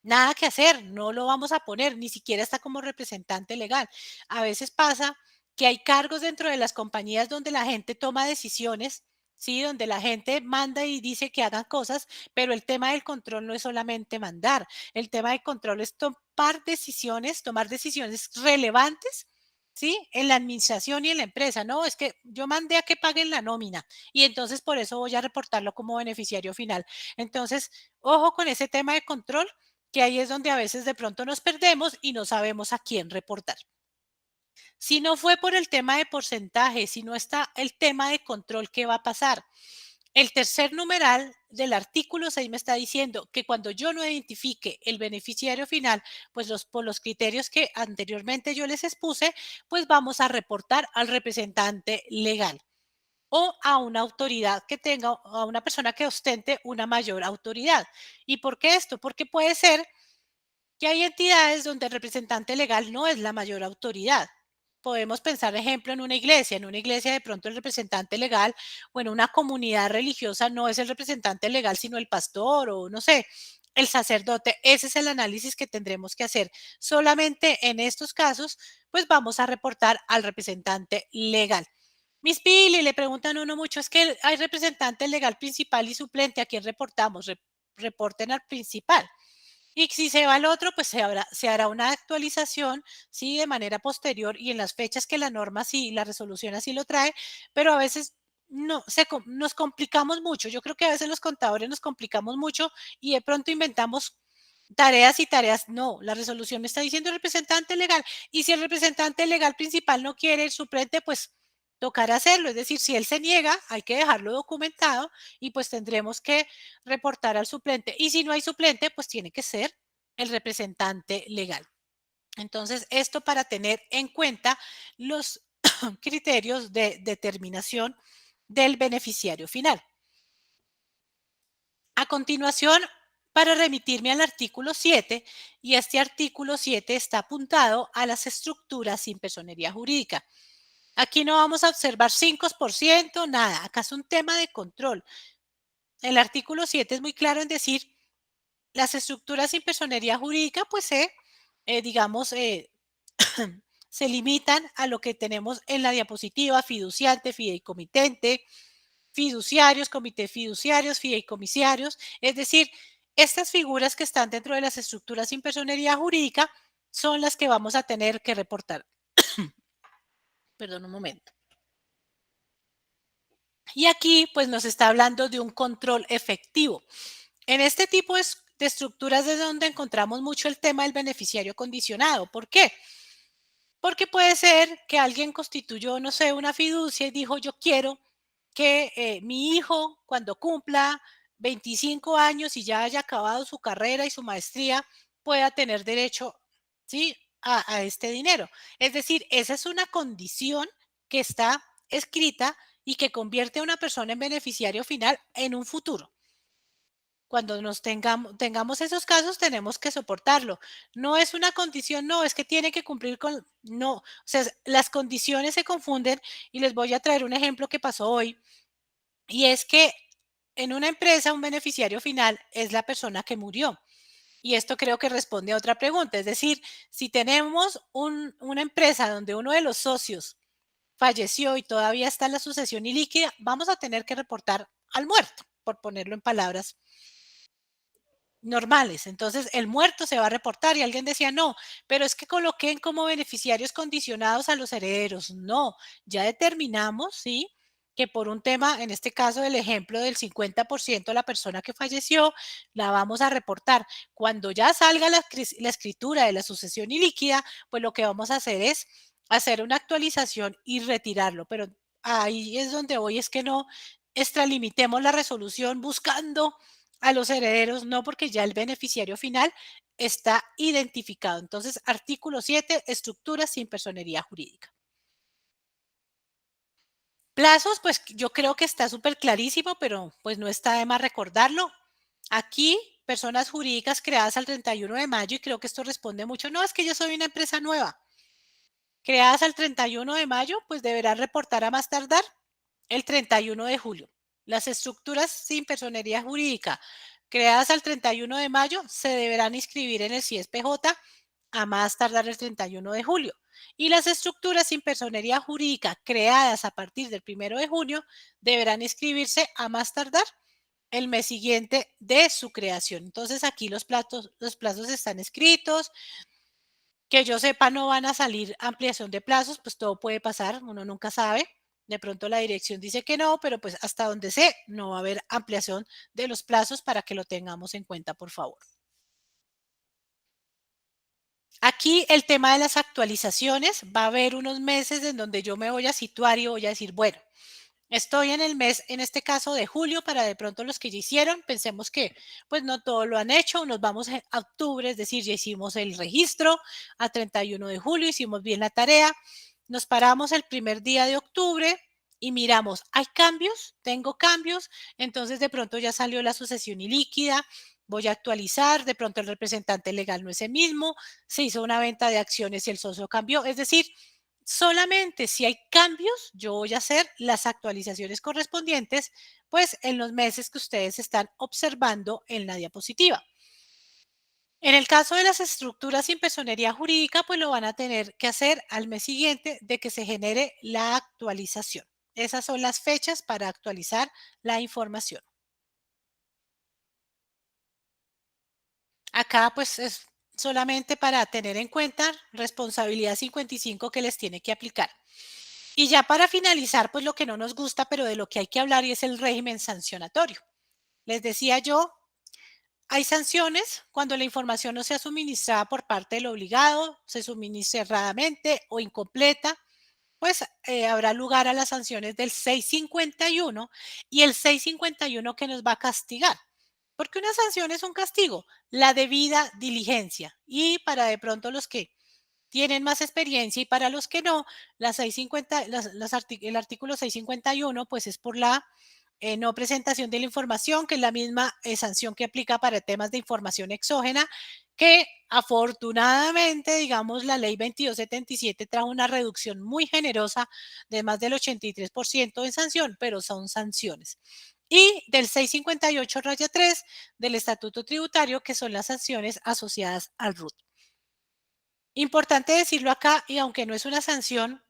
Nada que hacer, no lo vamos a poner, ni siquiera está como representante legal. A veces pasa que hay cargos dentro de las compañías donde la gente toma decisiones, ¿sí? Donde la gente manda y dice que hagan cosas, pero el tema del control no es solamente mandar, el tema del control es tomar decisiones relevantes, ¿sí? En la administración y en la empresa. No, es que yo mandé a que paguen la nómina y entonces por eso voy a reportarlo como beneficiario final. Entonces, ojo con ese tema de control, que ahí es donde a veces de pronto nos perdemos y no sabemos a quién reportar. Si no fue por el tema de porcentaje, si no está el tema de control, ¿qué va a pasar? El tercer numeral del artículo 6 me está diciendo que cuando yo no identifique el beneficiario final, pues por los criterios que anteriormente yo les expuse, pues vamos a reportar al representante legal o a una autoridad que tenga, a una persona que ostente una mayor autoridad. ¿Y por qué esto? Porque puede ser que hay entidades donde el representante legal no es la mayor autoridad. Podemos pensar, ejemplo, en una iglesia de pronto el representante legal, o en una comunidad religiosa no es el representante legal, sino el pastor o no sé, el sacerdote. Ese es el análisis que tendremos que hacer. Solamente en estos casos, pues vamos a reportar al representante legal. Miss Pili, le preguntan a uno mucho, es que hay representante legal principal y suplente, ¿a quién reportamos? Reporten al principal. Y si se va al otro, pues se hará una actualización, sí, de manera posterior y en las fechas que la norma sí, la resolución así lo trae, pero a veces no, nos complicamos mucho. Yo creo que a veces los contadores nos complicamos mucho y de pronto inventamos tareas y tareas. No, la resolución me está diciendo el representante legal, y si el representante legal principal no quiere el suplente, pues tocará hacerlo. Es decir, si él se niega, hay que dejarlo documentado y pues tendremos que reportar al suplente. Y si no hay suplente, pues tiene que ser el representante legal. Entonces, esto para tener en cuenta los criterios de determinación del beneficiario final. A continuación, para remitirme al artículo 7, y este artículo 7 está apuntado a las estructuras sin personería jurídica. Aquí no vamos a observar 5%, nada. Acá es un tema de control. El artículo 7 es muy claro en decir las estructuras sin personería jurídica, pues digamos, se limitan a lo que tenemos en la diapositiva: fiduciante, fideicomitente, fiduciarios, comités fiduciarios, fideicomisarios. Es decir, estas figuras que están dentro de las estructuras sin personería jurídica son las que vamos a tener que reportar. Perdón un momento. Y aquí pues nos está hablando de un control efectivo. En este tipo de estructuras es donde encontramos mucho el tema del beneficiario condicionado. ¿Por qué? Porque puede ser que alguien constituyó, no sé, una fiducia y dijo: yo quiero que mi hijo, cuando cumpla 25 años y ya haya acabado su carrera y su maestría, pueda tener derecho, ¿sí?, a este dinero. Es decir, esa es una condición que está escrita y que convierte a una persona en beneficiario final en un futuro. Cuando tengamos esos casos, tenemos que soportarlo. No es una condición, no, es que tiene que cumplir con, no, o sea, las condiciones se confunden y les voy a traer un ejemplo que pasó hoy, y es que en una empresa un beneficiario final es la persona que murió. Y esto creo que responde a otra pregunta, es decir, si tenemos una empresa donde uno de los socios falleció y todavía está en la sucesión ilíquida, vamos a tener que reportar al muerto, por ponerlo en palabras normales. Entonces, el muerto se va a reportar y alguien decía: no, pero es que coloquen como beneficiarios condicionados a los herederos. No, ya determinamos, ¿sí?, que por un tema, en este caso del ejemplo del 50% de la persona que falleció, la vamos a reportar. Cuando ya salga la escritura de la sucesión ilíquida, pues lo que vamos a hacer es hacer una actualización y retirarlo. Pero ahí es donde hoy es que no extralimitemos la resolución buscando a los herederos, no, porque ya el beneficiario final está identificado. Entonces, artículo 7, estructuras sin personería jurídica. Plazos, pues yo creo que está súper clarísimo, pero pues no está de más recordarlo. Aquí, personas jurídicas creadas al 31 de mayo, y creo que esto responde mucho: no, es que yo soy una empresa nueva. Creadas al 31 de mayo, pues deberán reportar a más tardar el 31 de julio. Las estructuras sin personería jurídica creadas al 31 de mayo se deberán inscribir en el CIESPJ a más tardar el 31 de julio. Y las estructuras sin personería jurídica creadas a partir del 1 de junio deberán inscribirse a más tardar el mes siguiente de su creación. Entonces aquí los plazos están escritos. Que yo sepa, no van a salir ampliación de plazos, pues todo puede pasar, uno nunca sabe. De pronto la dirección dice que no, pero pues hasta donde sé, no va a haber ampliación de los plazos, para que lo tengamos en cuenta, por favor. Aquí el tema de las actualizaciones, va a haber unos meses en donde yo me voy a situar y voy a decir: bueno, estoy en el mes, en este caso de julio, para de pronto los que ya hicieron, pensemos que pues no todo lo han hecho, nos vamos a octubre, es decir, ya hicimos el registro a 31 de julio, hicimos bien la tarea, nos paramos el primer día de octubre y miramos: ¿hay cambios? ¿Tengo cambios? Entonces de pronto ya salió la sucesión ilíquida, voy a actualizar, de pronto el representante legal no es el mismo, se hizo una venta de acciones y el socio cambió, es decir, solamente si hay cambios, yo voy a hacer las actualizaciones correspondientes, pues en los meses que ustedes están observando en la diapositiva. En el caso de las estructuras sin personería jurídica, pues lo van a tener que hacer al mes siguiente de que se genere la actualización. Esas son las fechas para actualizar la información. Acá pues es solamente para tener en cuenta responsabilidad 55 que les tiene que aplicar. Y ya para finalizar, pues lo que no nos gusta, pero de lo que hay que hablar, y es el régimen sancionatorio. Les decía yo, hay sanciones cuando la información no sea suministrada por parte del obligado, se suministra erradamente o incompleta, pues habrá lugar a las sanciones del 651 y el 651 que nos va a castigar. Porque una sanción es un castigo, la debida diligencia. Y para de pronto los que tienen más experiencia y para los que no, la 650, el artículo 651 pues es por la no presentación de la información, que es la misma sanción que aplica para temas de información exógena, que afortunadamente, digamos, la ley 2277 trajo una reducción muy generosa de más del 83% en sanción, pero son sanciones. Y del 658-3 del Estatuto Tributario, que son las sanciones asociadas al RUT. Importante decirlo acá, y aunque no es una sanción,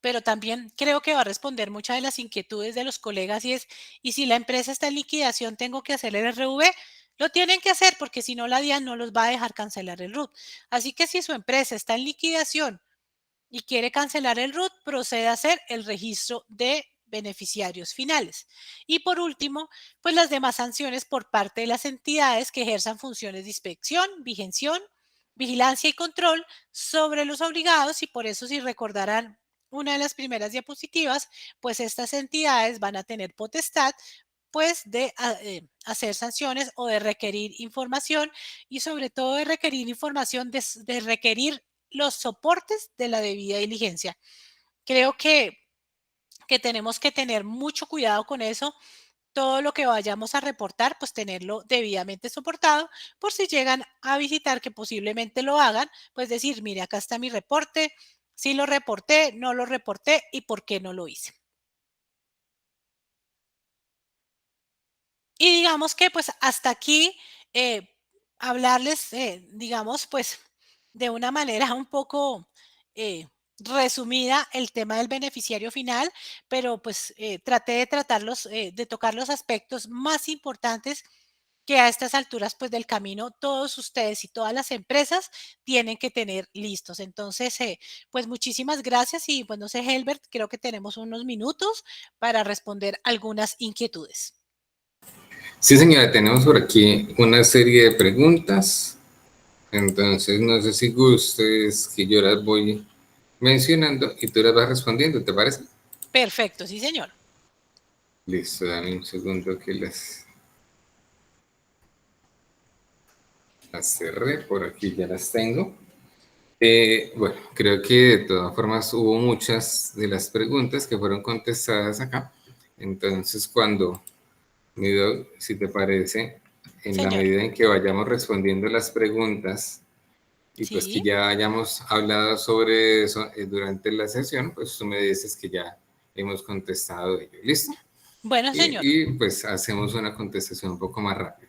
pero también creo que va a responder muchas de las inquietudes de los colegas y si la empresa está en liquidación, tengo que hacer el RV. Lo tienen que hacer porque si no la DIAN no los va a dejar cancelar el RUT. Así que si su empresa está en liquidación y quiere cancelar el RUT, procede a hacer el registro de beneficiarios finales. Y por último, pues las demás sanciones por parte de las entidades que ejerzan funciones de inspección, vigilancia y control sobre los obligados y por eso si recordarán una de las primeras diapositivas, pues estas entidades van a tener potestad pues de hacer sanciones o de requerir información y sobre todo de requerir información, de requerir los soportes de la debida diligencia. Creo que tenemos que tener mucho cuidado con eso. Todo lo que vayamos a reportar, pues tenerlo debidamente soportado por si llegan a visitar, que posiblemente lo hagan, pues decir, mire, acá está mi reporte, sí lo reporté, no lo reporté y por qué no lo hice. Y digamos que pues hasta aquí hablarles, digamos, pues de una manera un poco resumida el tema del beneficiario final, pero pues traté de tratarlos, de tocar los aspectos más importantes que a estas alturas pues del camino todos ustedes y todas las empresas tienen que tener listos. Entonces, pues muchísimas gracias y pues no sé, Helbert, creo que tenemos unos minutos para responder algunas inquietudes. Sí, señora, tenemos por aquí una serie de preguntas. Entonces, no sé si gustes que yo las voy mencionando y tú las vas respondiendo, ¿te parece? Perfecto, sí, señor. Listo, dame un segundo que las cerré, por aquí ya las tengo. Bueno, creo que de todas formas hubo muchas de las preguntas que fueron contestadas acá. Entonces, cuando, Mido, si te parece, en la Señor. medida en que vayamos respondiendo las preguntas y pues que Sí. ya hayamos hablado sobre eso durante la sesión, pues tú me dices que ya hemos contestado ello. ¿Listo? Bueno, señor. Y pues hacemos una contestación un poco más rápida,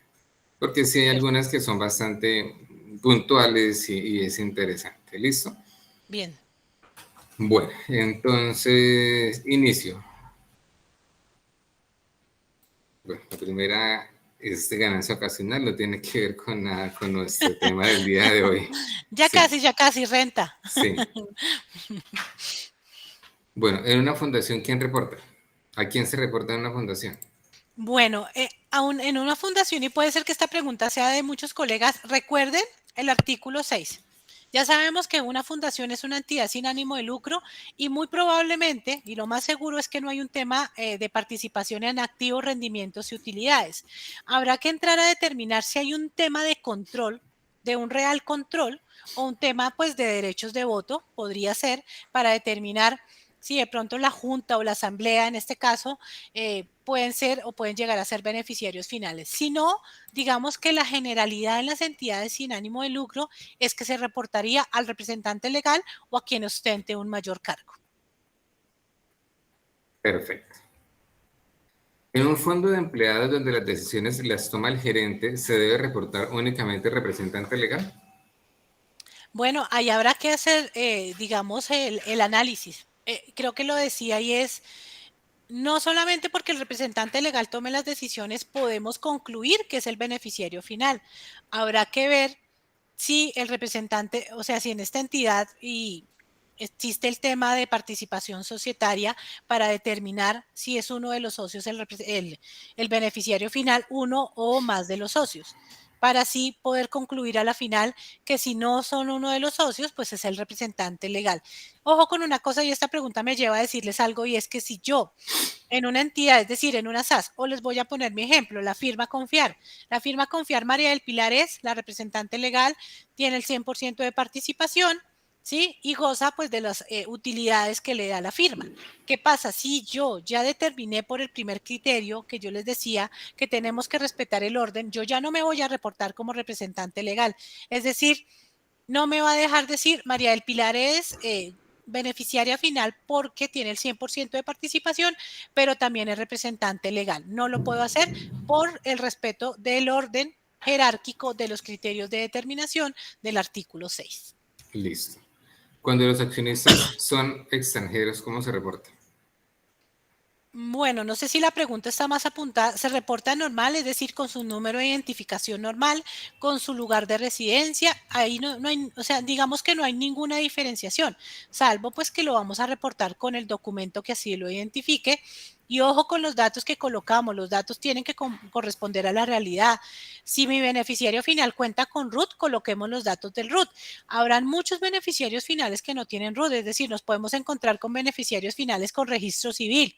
porque sí hay algunas que son bastante puntuales y es interesante. ¿Listo? Bien. Bueno, entonces inicio. Bueno, la primera es de ganancia ocasional, no tiene que ver con nuestro tema del día de hoy. Sí, Ya casi, renta. sí. Bueno, en una fundación, ¿quién reporta? ¿A quién se reporta en una fundación? Bueno, aún en una fundación, y puede ser que esta pregunta sea de muchos colegas, recuerden el artículo 6. Ya sabemos que una fundación es una entidad sin ánimo de lucro y muy probablemente, y lo más seguro es que no hay un tema de participación en activos, rendimientos y utilidades. Habrá que entrar a determinar si hay un tema de control, de un real control, o un tema pues de derechos de voto, podría ser, para determinar si de pronto la junta o la asamblea en este caso pueden ser o pueden llegar a ser beneficiarios finales. Si no, digamos que la generalidad en las entidades sin ánimo de lucro es que se reportaría al representante legal o a quien ostente un mayor cargo. Perfecto. En un fondo de empleados donde las decisiones las toma el gerente, ¿se debe reportar únicamente el representante legal? Bueno, ahí habrá que hacer, digamos, el análisis. Creo que lo decía y es, no solamente porque el representante legal tome las decisiones podemos concluir que es el beneficiario final. Habrá que ver si el representante, o sea, si en esta entidad y existe el tema de participación societaria para determinar si es uno de los socios el beneficiario final, uno o más de los socios, para así poder concluir a la final que si no son uno de los socios, pues es el representante legal. Ojo con una cosa y esta pregunta me lleva a decirles algo y es que si yo en una entidad, es decir, en una SAS, o les voy a poner mi ejemplo, la firma Confiar. La firma Confiar María del Pilar es la representante legal, tiene el 100% de participación, ¿sí? Y goza pues de las utilidades que le da la firma. ¿Qué pasa? Si yo ya determiné por el primer criterio que yo les decía que tenemos que respetar el orden, yo ya no me voy a reportar como representante legal. Es decir, no me va a dejar decir María del Pilar es beneficiaria final porque tiene el 100% de participación, pero también es representante legal. No lo puedo hacer por el respeto del orden jerárquico de los criterios de determinación del artículo 6. Listo. Cuando los accionistas son extranjeros, ¿cómo se reporta? Bueno, no sé si la pregunta está más apuntada. Se reporta normal, es decir, con su número de identificación normal, con su lugar de residencia. Ahí no hay, o sea, digamos que no hay ninguna diferenciación, salvo pues que lo vamos a reportar con el documento que así lo identifique. Y ojo con los datos que colocamos, los datos tienen que corresponder a la realidad. Si mi beneficiario final cuenta con RUT, coloquemos los datos del RUT. Habrán muchos beneficiarios finales que no tienen RUT, es decir, nos podemos encontrar con beneficiarios finales con registro civil,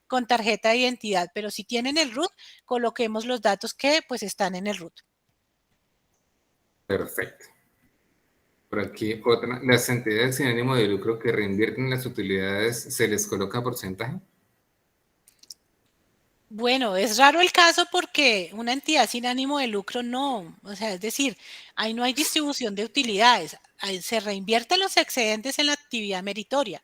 con tarjeta de identidad, pero si tienen el RUT, coloquemos los datos que pues están en el RUT. Perfecto. Por aquí otra, las entidades sin ánimo de lucro que reinvierten las utilidades, ¿se les coloca porcentaje? Bueno, es raro el caso porque una entidad sin ánimo de lucro no, o sea, es decir, ahí no hay distribución de utilidades, ahí se reinvierten los excedentes en la actividad meritoria.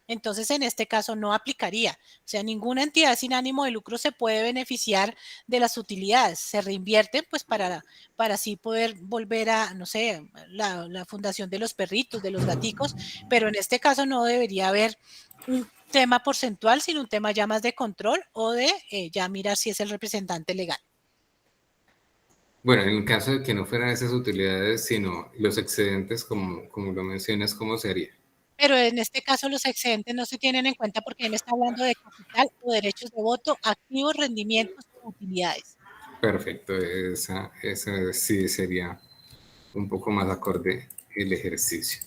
Entonces, en este caso no aplicaría. O sea, ninguna entidad sin ánimo de lucro se puede beneficiar de las utilidades. Se reinvierten pues para así poder volver a, no sé, la fundación de los perritos, de los gaticos, pero en este caso no debería haber un tema porcentual, sino un tema ya más de control o de ya mirar si es el representante legal. Bueno, en el caso de que no fueran esas utilidades, sino los excedentes, como lo mencionas, ¿cómo se haría? Pero en este caso los excedentes no se tienen en cuenta porque él está hablando de capital o derechos de voto, activos, rendimientos o utilidades. Perfecto, esa sí sería un poco más acorde el ejercicio.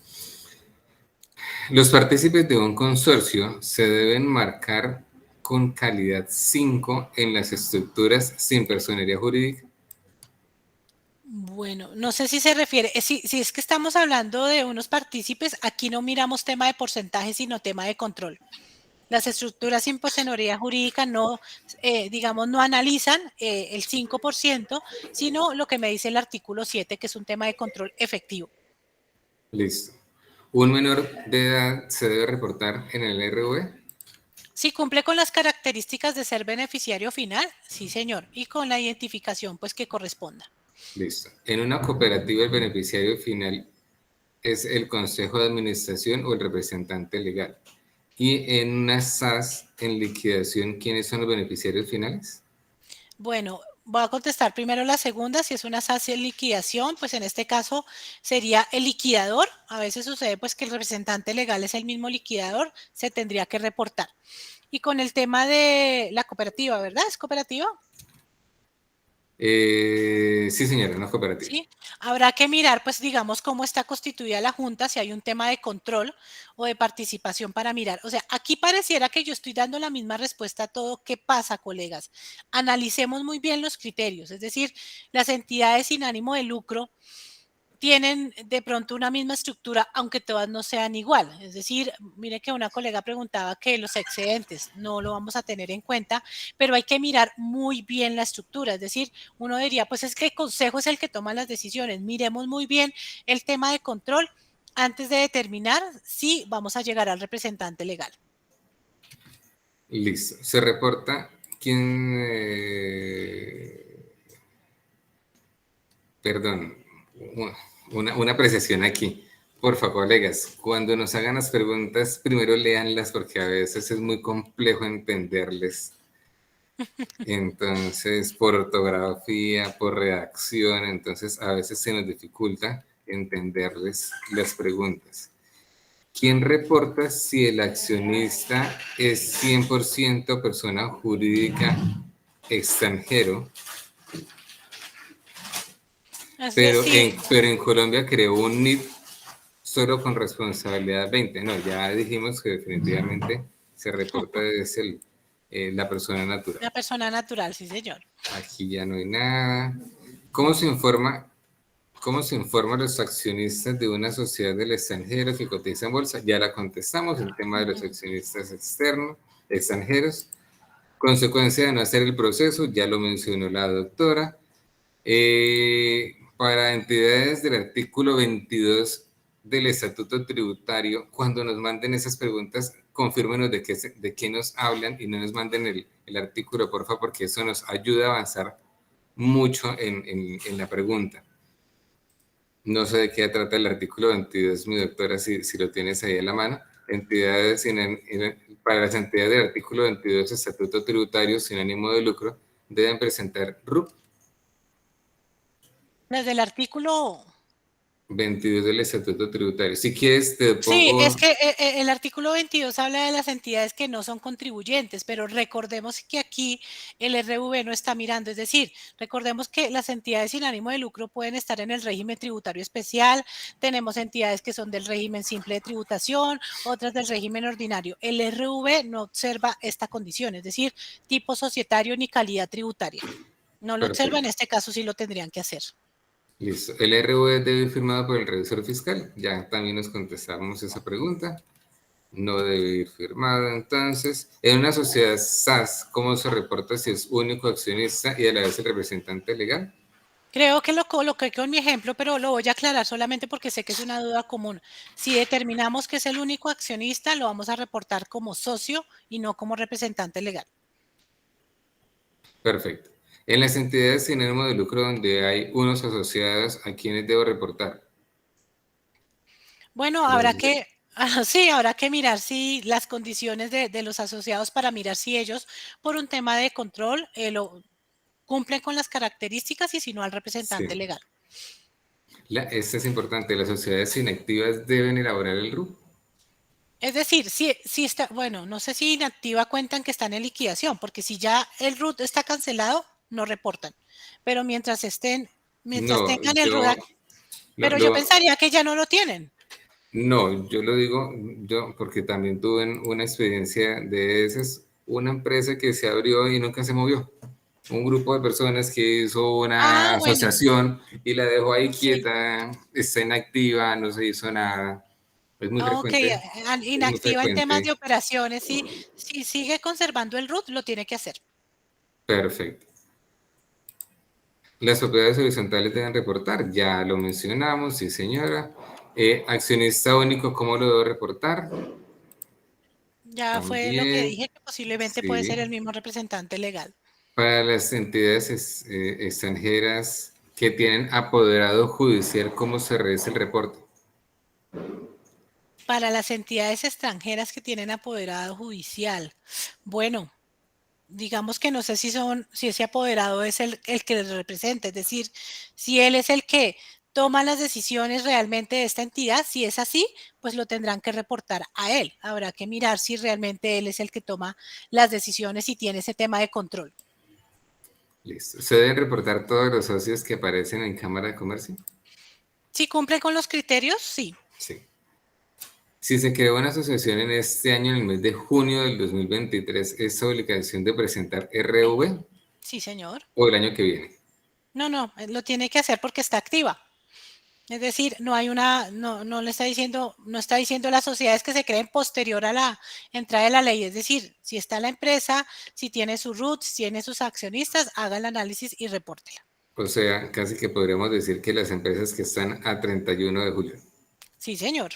Los partícipes de un consorcio se deben marcar con calidad 5 en las estructuras sin personería jurídica. Bueno, no sé si se refiere, si es que estamos hablando de unos partícipes, aquí no miramos tema de porcentaje, sino tema de control. Las estructuras sin personería jurídica no, digamos, no analizan el 5%, sino lo que me dice el artículo 7, que es un tema de control efectivo. Listo. ¿Un menor de edad se debe reportar en el RV? Si cumple con las características de ser beneficiario final, sí, señor, y con la identificación, pues que corresponda. Listo. En una cooperativa el beneficiario final es el consejo de administración o el representante legal. Y en una SAS en liquidación, ¿quiénes son los beneficiarios finales? Bueno, voy a contestar primero la segunda, si es una SACI en liquidación, pues en este caso sería el liquidador. A veces sucede pues que el representante legal es el mismo liquidador, se tendría que reportar. Y con el tema de la cooperativa, ¿verdad? ¿Es cooperativa? Sí, señora, una cooperativa. Sí, habrá que mirar, pues digamos, cómo está constituida la Junta, si hay un tema de control o de participación para mirar. O sea, aquí pareciera que yo estoy dando la misma respuesta a todo. ¿Qué pasa, colegas? Analicemos muy bien los criterios, es decir, las entidades sin ánimo de lucro tienen de pronto una misma estructura, aunque todas no sean igual. Es decir, mire que una colega preguntaba que los excedentes no lo vamos a tener en cuenta, pero hay que mirar muy bien la estructura. Es decir, uno diría, pues es que el consejo es el que toma las decisiones. Miremos muy bien el tema de control antes de determinar si vamos a llegar al representante legal. Listo. Se reporta quién, perdón, una apreciación aquí. Por favor, colegas, cuando nos hagan las preguntas, primero léanlas porque a veces es muy complejo entenderles. Entonces, por ortografía, por redacción, entonces a veces se nos dificulta entenderles las preguntas. ¿Quién reporta si el accionista es 100% persona jurídica extranjero, Es pero decir, en Colombia creó un NIF solo con responsabilidad 20? No, ya dijimos que definitivamente se reporta desde la persona natural. una persona natural, sí, señor. Aquí ya no hay nada. ¿Cómo se informa, cómo se informa a los accionistas de una sociedad del extranjero que cotiza en bolsa? Ya la contestamos, el tema de los accionistas externos, extranjeros. Consecuencia de no hacer el proceso, ya lo mencionó la doctora. Para entidades del artículo 22 del Estatuto Tributario, cuando nos manden esas preguntas, confírmenos de qué nos hablan y no nos manden el artículo, por favor, porque eso nos ayuda a avanzar mucho en la pregunta. No sé de qué trata el artículo 22, mi doctora, si lo tienes ahí en la mano. Entidades para las entidades del artículo 22 Estatuto Tributario sin ánimo de lucro deben presentar RUP. Desde el artículo 22 del Estatuto Tributario. Si quieres, te Sí, es pongo... que el artículo 22 habla de las entidades que no son contribuyentes, pero recordemos que aquí el RV no está mirando, es decir, recordemos que las entidades sin ánimo de lucro pueden estar en el régimen tributario especial, tenemos entidades que son del régimen simple de tributación, otras del régimen ordinario. El RV no observa esta condición, es decir, tipo societario ni calidad tributaria. No lo observa, en Perfecto. este caso sí lo tendrían que hacer. Listo. El RV debe ir firmado por el revisor fiscal. Ya también nos contestamos esa pregunta. No debe ir firmado. Entonces, en una sociedad SAS, ¿cómo se reporta si es único accionista y a la vez el representante legal? Creo que lo coloqué con mi ejemplo, pero lo voy a aclarar solamente porque sé que es una duda común. Si determinamos que es el único accionista, lo vamos a reportar como socio y no como representante legal. Perfecto. En las entidades sin ánimo de lucro donde hay unos asociados, ¿a quiénes debo reportar? Bueno, habrá Los- que, sí, habrá que mirar si las condiciones de los asociados para mirar si ellos, por un tema de control, cumplen con las características y si no al representante sí. legal. Esta es importante. Las sociedades inactivas deben elaborar el RUP. Es decir, si está, bueno, no sé si inactiva cuentan que están en liquidación, porque si ya el RUT está cancelado, no reportan. Pero mientras No, tengan el RUT, pero yo pensaría que ya no lo tienen. no, yo lo digo yo porque también tuve una experiencia de esas, una empresa que se abrió y nunca se movió. Un grupo de personas que hizo una Ah, bueno, asociación y la dejó ahí sí. quieta, está inactiva, no se hizo nada. Es muy Ok, frecuente, es muy inactiva en temas de frecuente. operaciones. Si sigue conservando el RUT, lo tiene que hacer. Perfecto. Las propiedades horizontales deben reportar, ya lo mencionamos, sí señora. Accionista único, ¿cómo lo debo reportar? Ya fue lo que También, dije, que posiblemente puede ser sí. el mismo representante legal. Para las entidades extranjeras que tienen apoderado judicial, ¿cómo se revisa el reporte? Para las entidades extranjeras que tienen apoderado judicial. Bueno, digamos que no sé si ese apoderado es el que les representa, es decir, si él es el que toma las decisiones realmente de esta entidad, si es así, pues lo tendrán que reportar a él. Habrá que mirar si realmente él es el que toma las decisiones y tiene ese tema de control. Listo. ¿Se deben reportar todos los socios que aparecen en Cámara de Comercio? Si cumple con los criterios, sí, Sí. Si se creó una asociación en este año, en el mes de junio del 2023, ¿es obligación de presentar RV sí, señor. o el año que viene? No, no, lo tiene que hacer porque está activa. Es decir, no hay una, no le está diciendo, no está diciendo las sociedades que se creen posterior a la entrada de la ley. Es decir, si está la empresa, si tiene su RUT, si tiene sus accionistas, haga el análisis y repórtela. O sea, casi que podríamos decir que las empresas que están a 31 de julio. Sí, señor.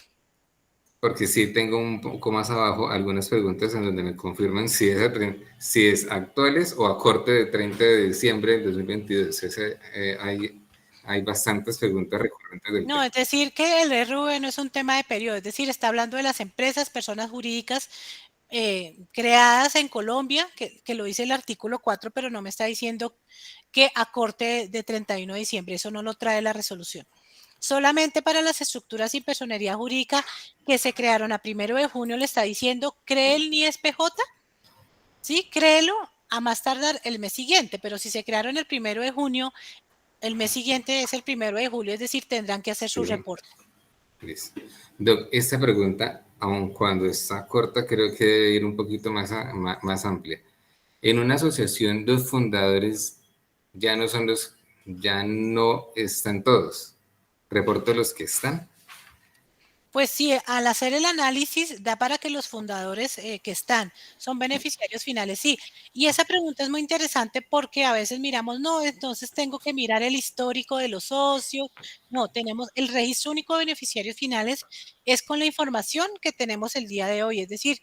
Porque sí tengo un poco más abajo algunas preguntas en donde me confirman si es actuales o a corte de 30 de diciembre del 2022. Hay bastantes preguntas recurrentes del No, tema. es decir, que el RV no es un tema de periodo, es decir, está hablando de las empresas, personas jurídicas creadas en Colombia, que lo dice el artículo 4, pero no me está diciendo que a corte de 31 de diciembre, eso no lo trae la resolución. Solamente para las estructuras sin personería jurídica que se crearon a 1 de junio le está diciendo, cree el NIE PJ, sí, créelo a más tardar el mes siguiente, pero si se crearon el 1 de junio, el mes siguiente es el 1 de julio, es decir, tendrán que hacer su Sí, reporte. listo. Doc, esta pregunta, aun cuando está corta, creo que debe ir un poquito más amplia. En una asociación, los fundadores ya no están todos. Reporto los que están. Pues sí, al hacer el análisis da para que los fundadores que están son beneficiarios finales, sí. Y esa pregunta es muy interesante porque a veces miramos, no, entonces tengo que mirar el histórico de los socios. No, tenemos el registro único de beneficiarios finales es con la información que tenemos el día de hoy. Es decir,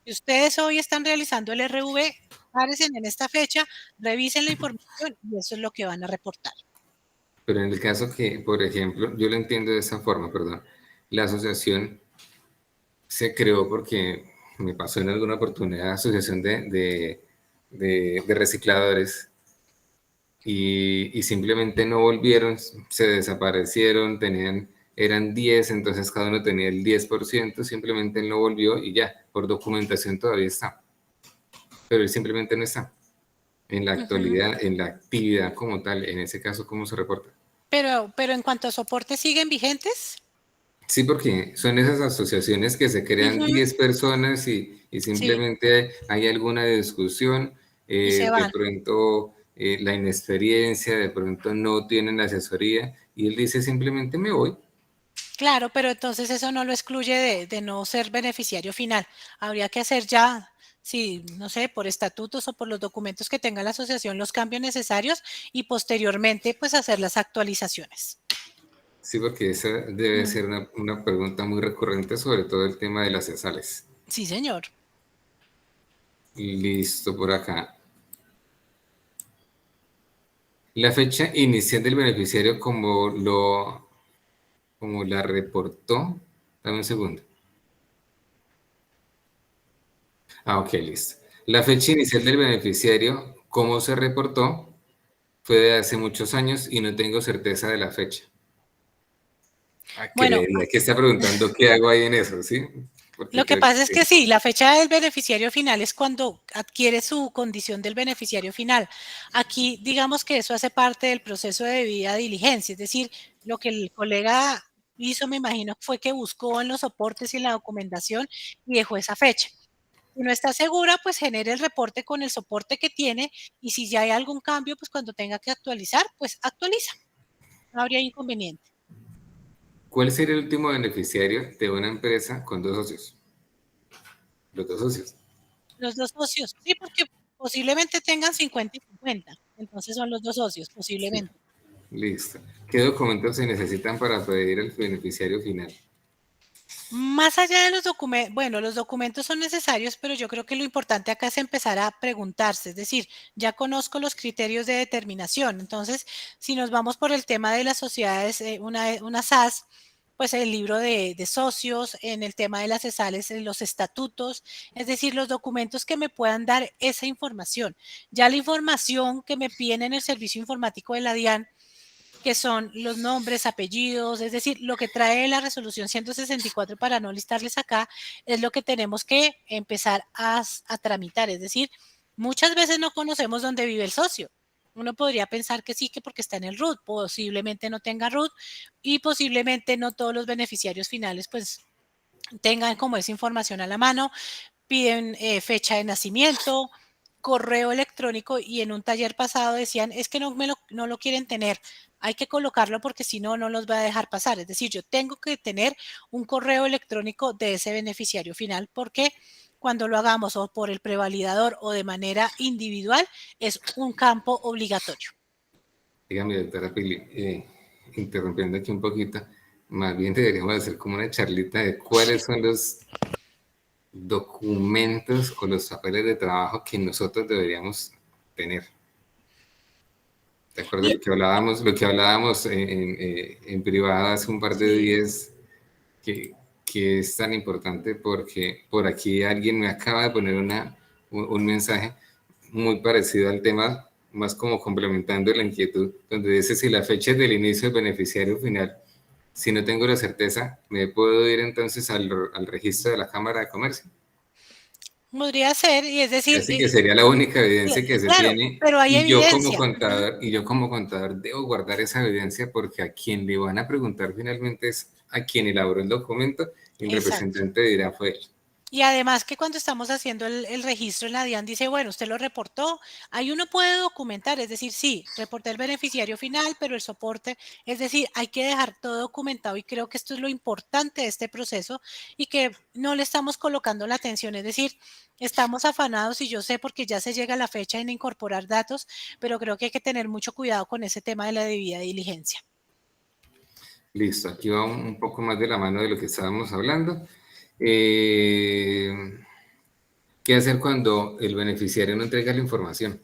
si ustedes hoy están realizando el RV, párense en esta fecha, revisen la información y eso es lo que van a reportar. Pero en el caso que, por ejemplo, yo lo entiendo de esa forma, perdón, la asociación se creó porque me pasó en alguna oportunidad asociación de recicladores y simplemente no volvieron, se desaparecieron, eran 10, entonces cada uno tenía el 10%, simplemente él no volvió y ya, por documentación todavía está, pero él simplemente no está. En la Ujú. actualidad, en la actividad como tal, en ese caso, ¿cómo se reporta? Pero en cuanto a soporte, ¿siguen vigentes? Sí, porque son esas asociaciones que se crean Ujú. 10 personas y Sí, simplemente hay alguna discusión, y se de van. pronto la inexperiencia, de pronto no tienen asesoría y él dice simplemente me voy. Claro, pero entonces eso no lo excluye de no ser beneficiario final. Habría que hacer ya, sí, no sé, por estatutos o por los documentos que tenga la asociación, los cambios necesarios y posteriormente, pues hacer las actualizaciones. Sí, porque esa debe Mm, ser una pregunta muy recurrente, sobre todo el tema de las cesales. sí, señor. Listo por acá. La fecha inicial del beneficiario como la reportó. Dame un segundo. Ah, ok, listo. La fecha inicial del beneficiario, como se reportó, fue de hace muchos años y no tengo certeza de la fecha. Ah, Bueno, creería que está preguntando qué hago ahí en eso, ¿sí? lo Porque que creo pasa es que que sí, la fecha del beneficiario final es cuando adquiere su condición del beneficiario final. Aquí, digamos que eso hace parte del proceso de debida diligencia, es decir, lo que el colega hizo, me imagino, fue que buscó en los soportes y en la documentación y dejó esa fecha. Si no está segura, pues genere el reporte con el soporte que tiene y si ya hay algún cambio, pues cuando tenga que actualizar, pues actualiza. No habría inconveniente. ¿cuál sería el último beneficiario de una empresa con dos socios? Los dos socios. Los 2 socios, sí, porque posiblemente tengan 50 y 50, entonces son los 2 socios, Sí, posiblemente. listo. ¿Qué documentos se necesitan para pedir el beneficiario final? Más allá de los documentos, bueno, los documentos son necesarios, pero yo creo que lo importante acá es empezar a preguntarse, es decir, ya conozco los criterios de determinación, entonces, si nos vamos por el tema de las sociedades, una SAS, pues el libro de socios, en el tema de las cesales, los estatutos, es decir, los documentos que me puedan dar esa información. Ya la información que me piden en el servicio informático de la DIAN, que son los nombres, apellidos, es decir, lo que trae la resolución 164 para no listarles acá, es lo que tenemos que empezar a tramitar. Es decir, muchas veces no conocemos dónde vive el socio. Uno podría pensar que sí, que porque está en el RUT, posiblemente no tenga RUT y posiblemente no todos los beneficiarios finales pues tengan como esa información a la mano, piden fecha de nacimiento, correo electrónico y en un taller pasado decían, es que no lo quieren tener, hay que colocarlo porque si no, no los va a dejar pasar. Es decir, yo tengo que tener un correo electrónico de ese beneficiario final porque cuando lo hagamos o por el prevalidador o de manera individual es un campo obligatorio. Dígame, doctora Pili, interrumpiendo aquí un poquito, más bien deberíamos hacer como una charlita de cuáles son los documentos o los papeles de trabajo que nosotros deberíamos tener. De acuerdo a Y lo que hablábamos en privado hace un par de sí, días, que, que es tan importante porque por aquí alguien me acaba de poner un mensaje muy parecido al tema, más como complementando la inquietud, donde dice si la fecha del inicio del beneficiario final, si no tengo la certeza, me puedo ir entonces al registro de la Cámara de Comercio. podría ser, y es decir, Así que sería la única evidencia que se claro, tiene pero hay evidencia. Ujú. y yo como contador debo guardar esa evidencia porque a quien le van a preguntar finalmente es a quien elaboró el documento y el Exacto. representante dirá fue él. Y además que cuando estamos haciendo el registro en la DIAN dice, bueno, usted lo reportó, ahí uno puede documentar, es decir, sí, reporté el beneficiario final, pero el soporte, es decir, hay que dejar todo documentado y creo que esto es lo importante de este proceso y que no le estamos colocando la atención, es decir, estamos afanados y yo sé porque ya se llega la fecha en incorporar datos, pero creo que hay que tener mucho cuidado con ese tema de la debida diligencia. Listo, aquí va un poco más de la mano de lo que estábamos hablando. Eh, ¿Qué hacer cuando el beneficiario no entrega la información?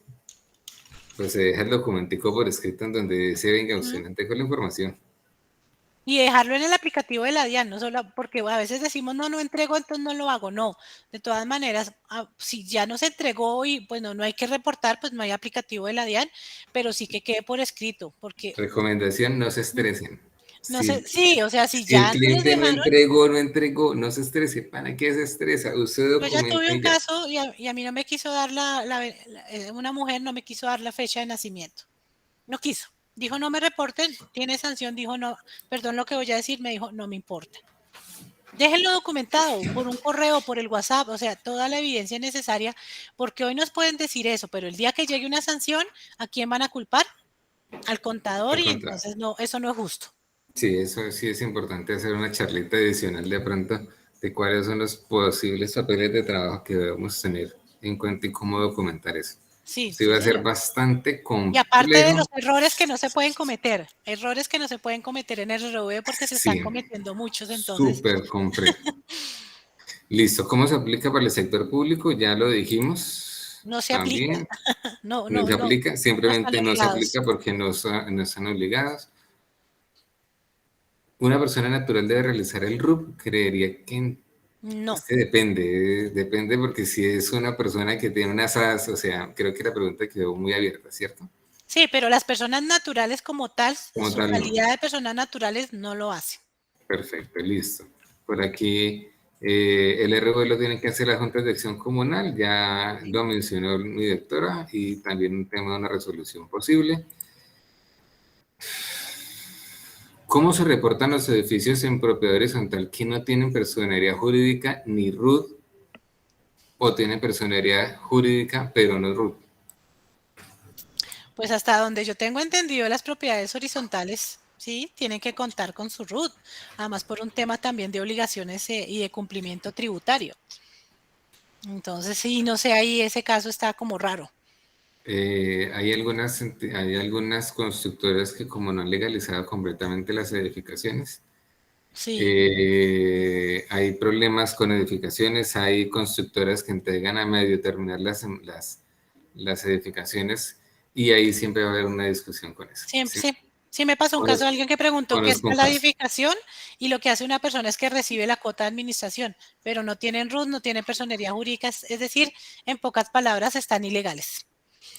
Pues se deja el documentico por escrito en donde se venga, usted Ujú. no entregó la información. Y dejarlo en el aplicativo de la DIAN, no solo porque a veces decimos, no, no entrego, entonces no lo hago. No, de todas maneras, si ya no se entregó y pues no hay que reportar, pues no hay aplicativo de la DIAN, pero sí que quede por escrito, porque Recomendación, no se mm, estresen. no Si, sé, sí, o sea, si si el ya no les cliente dejaron. no entregó, no se estrese. ¿Para qué se estresa? Usted Yo ya tuve documenta un y ya. caso y a mí no me quiso dar una mujer no me quiso dar la fecha de nacimiento. No quiso. Dijo, no me reporten, tiene sanción, dijo, no, perdón lo que voy a decir, me dijo, no me importa. Déjenlo documentado por un correo, por el WhatsApp, o sea, toda la evidencia necesaria, porque hoy nos pueden decir eso, pero el día que llegue una sanción, ¿a quién van a culpar? Al contador Al y contrario. entonces no, eso no es justo. Sí, eso sí es importante hacer una charlita adicional de pronto de cuáles son los posibles papeles de trabajo que debemos tener en cuenta y cómo documentar eso. Sí, Sí sí, va a ser señor. bastante Y aparte de los complejo. errores que no se pueden cometer, errores que no se pueden cometer en el RV porque se están Sí, cometiendo muchos, entonces súper complejo. Listo, ¿cómo se aplica para el sector público? Ya lo dijimos no se aplica, también. no, No no, se no, aplica, no están simplemente no se obligados. aplica porque no están obligados. Una persona natural debe realizar el RUP, creería que No. es que depende porque si es una persona que tiene una SAS, o sea, creo que la pregunta quedó muy abierta, ¿cierto? Sí, pero las personas naturales como tal, Como su tal, no. calidad de personas naturales no lo hacen. Perfecto, listo. Por aquí el RV lo tienen que hacer las juntas de acción comunal, ya Sí. lo mencionó mi doctora, y también un tema de una resolución posible. ¿Cómo se reportan los edificios en propiedad horizontal que no tienen personería jurídica ni RUT o tienen personería jurídica pero no RUT? Pues hasta donde yo tengo entendido, las propiedades horizontales, sí, tienen que contar con su RUT, además por un tema también de obligaciones y de cumplimiento tributario. Entonces, sí, no sé, ahí ese caso está como raro. Hay algunas constructoras que como no han legalizado completamente las edificaciones, Sí, hay problemas con edificaciones, hay constructoras que entregan a medio terminar las edificaciones y ahí siempre va a haber una discusión con eso. sí, ¿Sí? sí. Sí me pasó un caso de Conozco, alguien que preguntó qué es conozco un la caso. edificación y lo que hace una persona es que recibe la cuota de administración, pero no tienen RUT, no tienen personería jurídica, es decir, en pocas palabras, están ilegales.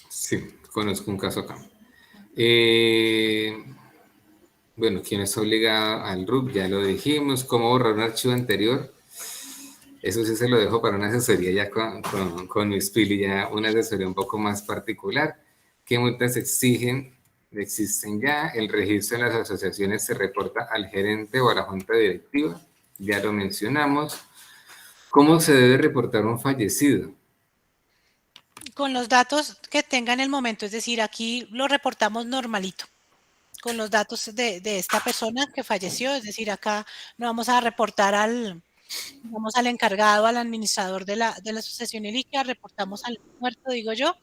Sí, conozco un caso acá. Eh, bueno, ¿quién está obligado al RUP? Ya lo dijimos. ¿Cómo borrar un archivo anterior? Eso sí se lo dejo para una asesoría ya con mi Spili, ya una asesoría un poco más particular. ¿Qué multas exigen? Existen ya. El registro en las asociaciones se reporta al gerente o a la junta directiva. Ya lo mencionamos. ¿Cómo se debe reportar un fallecido? Con los datos que tenga en el momento, es decir, aquí lo reportamos normalito, con los datos de esta persona que falleció, es decir, acá no vamos a reportar digamos, al encargado, al administrador de la sucesión ilíquida, reportamos al muerto, digo yo,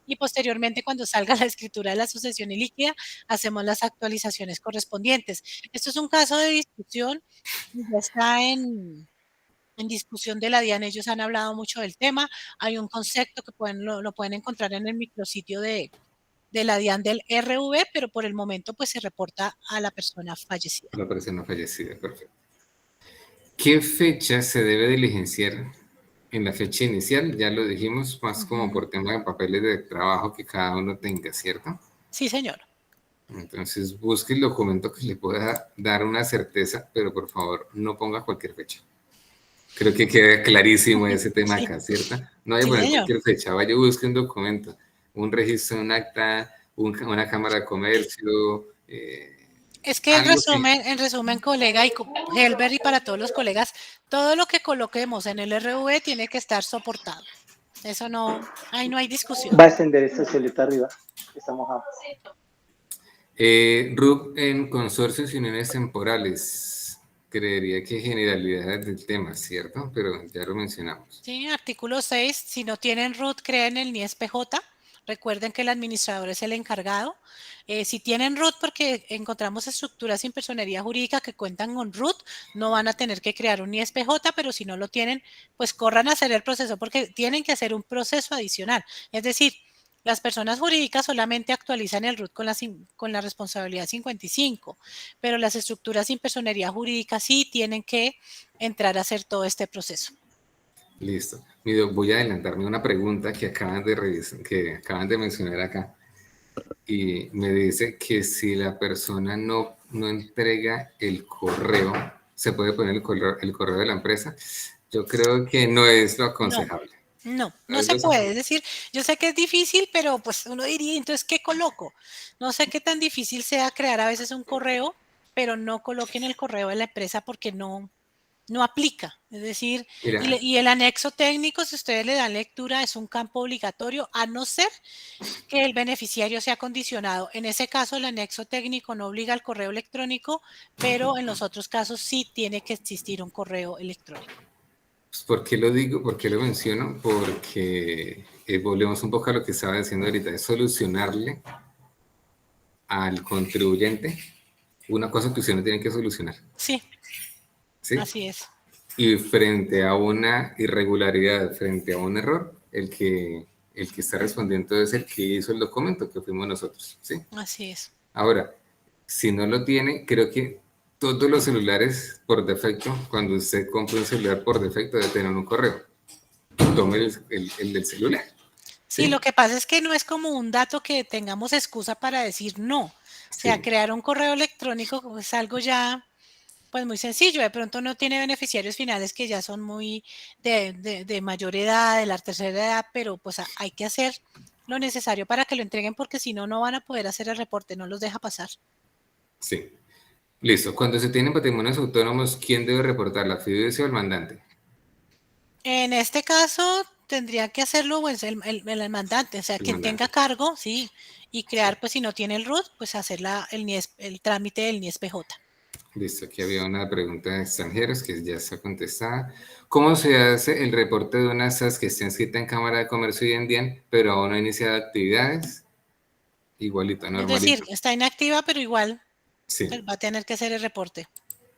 y posteriormente cuando salga la escritura de la sucesión ilíquida, hacemos las actualizaciones correspondientes. Esto es un caso de discusión, ya está en discusión de la DIAN, ellos han hablado mucho del tema, hay un concepto que lo pueden encontrar en el micrositio de la DIAN del RV, pero por el momento pues se reporta a la persona fallecida. La persona fallecida, perfecto. ¿Qué fecha se debe diligenciar en la fecha inicial? Ya lo dijimos, más como Ujú. por tema de papeles de trabajo que cada uno tenga, ¿cierto? Sí, señor. Entonces busque el documento que le pueda dar una certeza, pero por favor no ponga cualquier fecha. Creo que queda clarísimo ese tema Sí, acá, ¿cierto? No vaya a sí, poner señor. cualquier fecha, vaya, busque un documento, un registro, un acta, una cámara de comercio, Es que algo que en resumen, colega y Helber y para todos los colegas, todo lo que coloquemos en el RV tiene que estar soportado. Eso no, ahí no hay discusión. Va a extender esta solita arriba. Está mojado. RUP en consorcios y uniones temporales. Creería que generalidades del tema, ¿cierto? Pero ya lo mencionamos. Sí, artículo 6. Si no tienen RUT, creen el NIES-PJ. Recuerden que el administrador es el encargado. Si tienen RUT, porque encontramos estructuras sin personería jurídica que cuentan con RUT, no van a tener que crear un NIES-PJ, pero si no lo tienen, pues corran a hacer el proceso porque tienen que hacer un proceso adicional. Es decir, Las personas jurídicas solamente actualizan el RUT con la responsabilidad 55, pero las estructuras sin personería jurídica sí tienen que entrar a hacer todo este proceso. Listo. Mira, voy a adelantarme una pregunta que acaban de revisar, que acaban de mencionar acá. Y me dice que si la persona no entrega el correo, ¿se puede poner el correo de la empresa? Yo creo que no es lo No, aconsejable. no se puede. Es decir, yo sé que es difícil, pero pues uno diría, entonces, ¿qué coloco? No sé qué tan difícil sea crear a veces un correo, pero no coloquen el correo de la empresa porque no aplica. Es decir, Mira, y el anexo técnico, si ustedes le dan lectura, es un campo obligatorio, a no ser que el beneficiario sea condicionado. En ese caso, el anexo técnico no obliga al correo electrónico, pero en los otros casos sí tiene que existir un correo electrónico. pues, ¿por qué lo digo? ¿Por qué lo menciono? Porque volvemos un poco a lo que estaba diciendo ahorita, es solucionarle al contribuyente una cosa que usted no tiene que solucionar. Sí, ¿Sí? así es. Y frente a una irregularidad, frente a un error, el que está respondiendo es el que hizo el documento, que fuimos nosotros, ¿sí? Así es. Ahora, si no lo tiene, creo que todos los celulares por defecto, cuando usted compra un celular por defecto, debe tener un correo. Tome el del celular, Sí, lo ¿sí? que pasa es que no es como un dato que tengamos excusa para decir no. O sea, Sí, crear un correo electrónico es algo ya, pues muy sencillo. De pronto no tiene beneficiarios finales que ya son muy de mayor edad, de la tercera edad, pero pues hay que hacer lo necesario para que lo entreguen porque si no, no van a poder hacer el reporte, no los deja pasar. sí. Listo. Cuando se tienen patrimonios autónomos, ¿quién debe reportar, la fiducia o el mandante? En este caso, tendría que hacerlo pues, el mandante, o sea, El quien tenga mandante. cargo, sí, y Sí. crear, pues si no tiene el RUT, pues hacer el trámite del NIES-PJ. Listo, aquí había una pregunta de extranjeros que ya está contestada. ¿Cómo se hace el reporte de una SAS que está inscrita en Cámara de Comercio hoy en día, pero aún no ha iniciado actividades? Igualito, Es decir, normalito. está inactiva, pero igual pues, Sí, va a tener que hacer el reporte.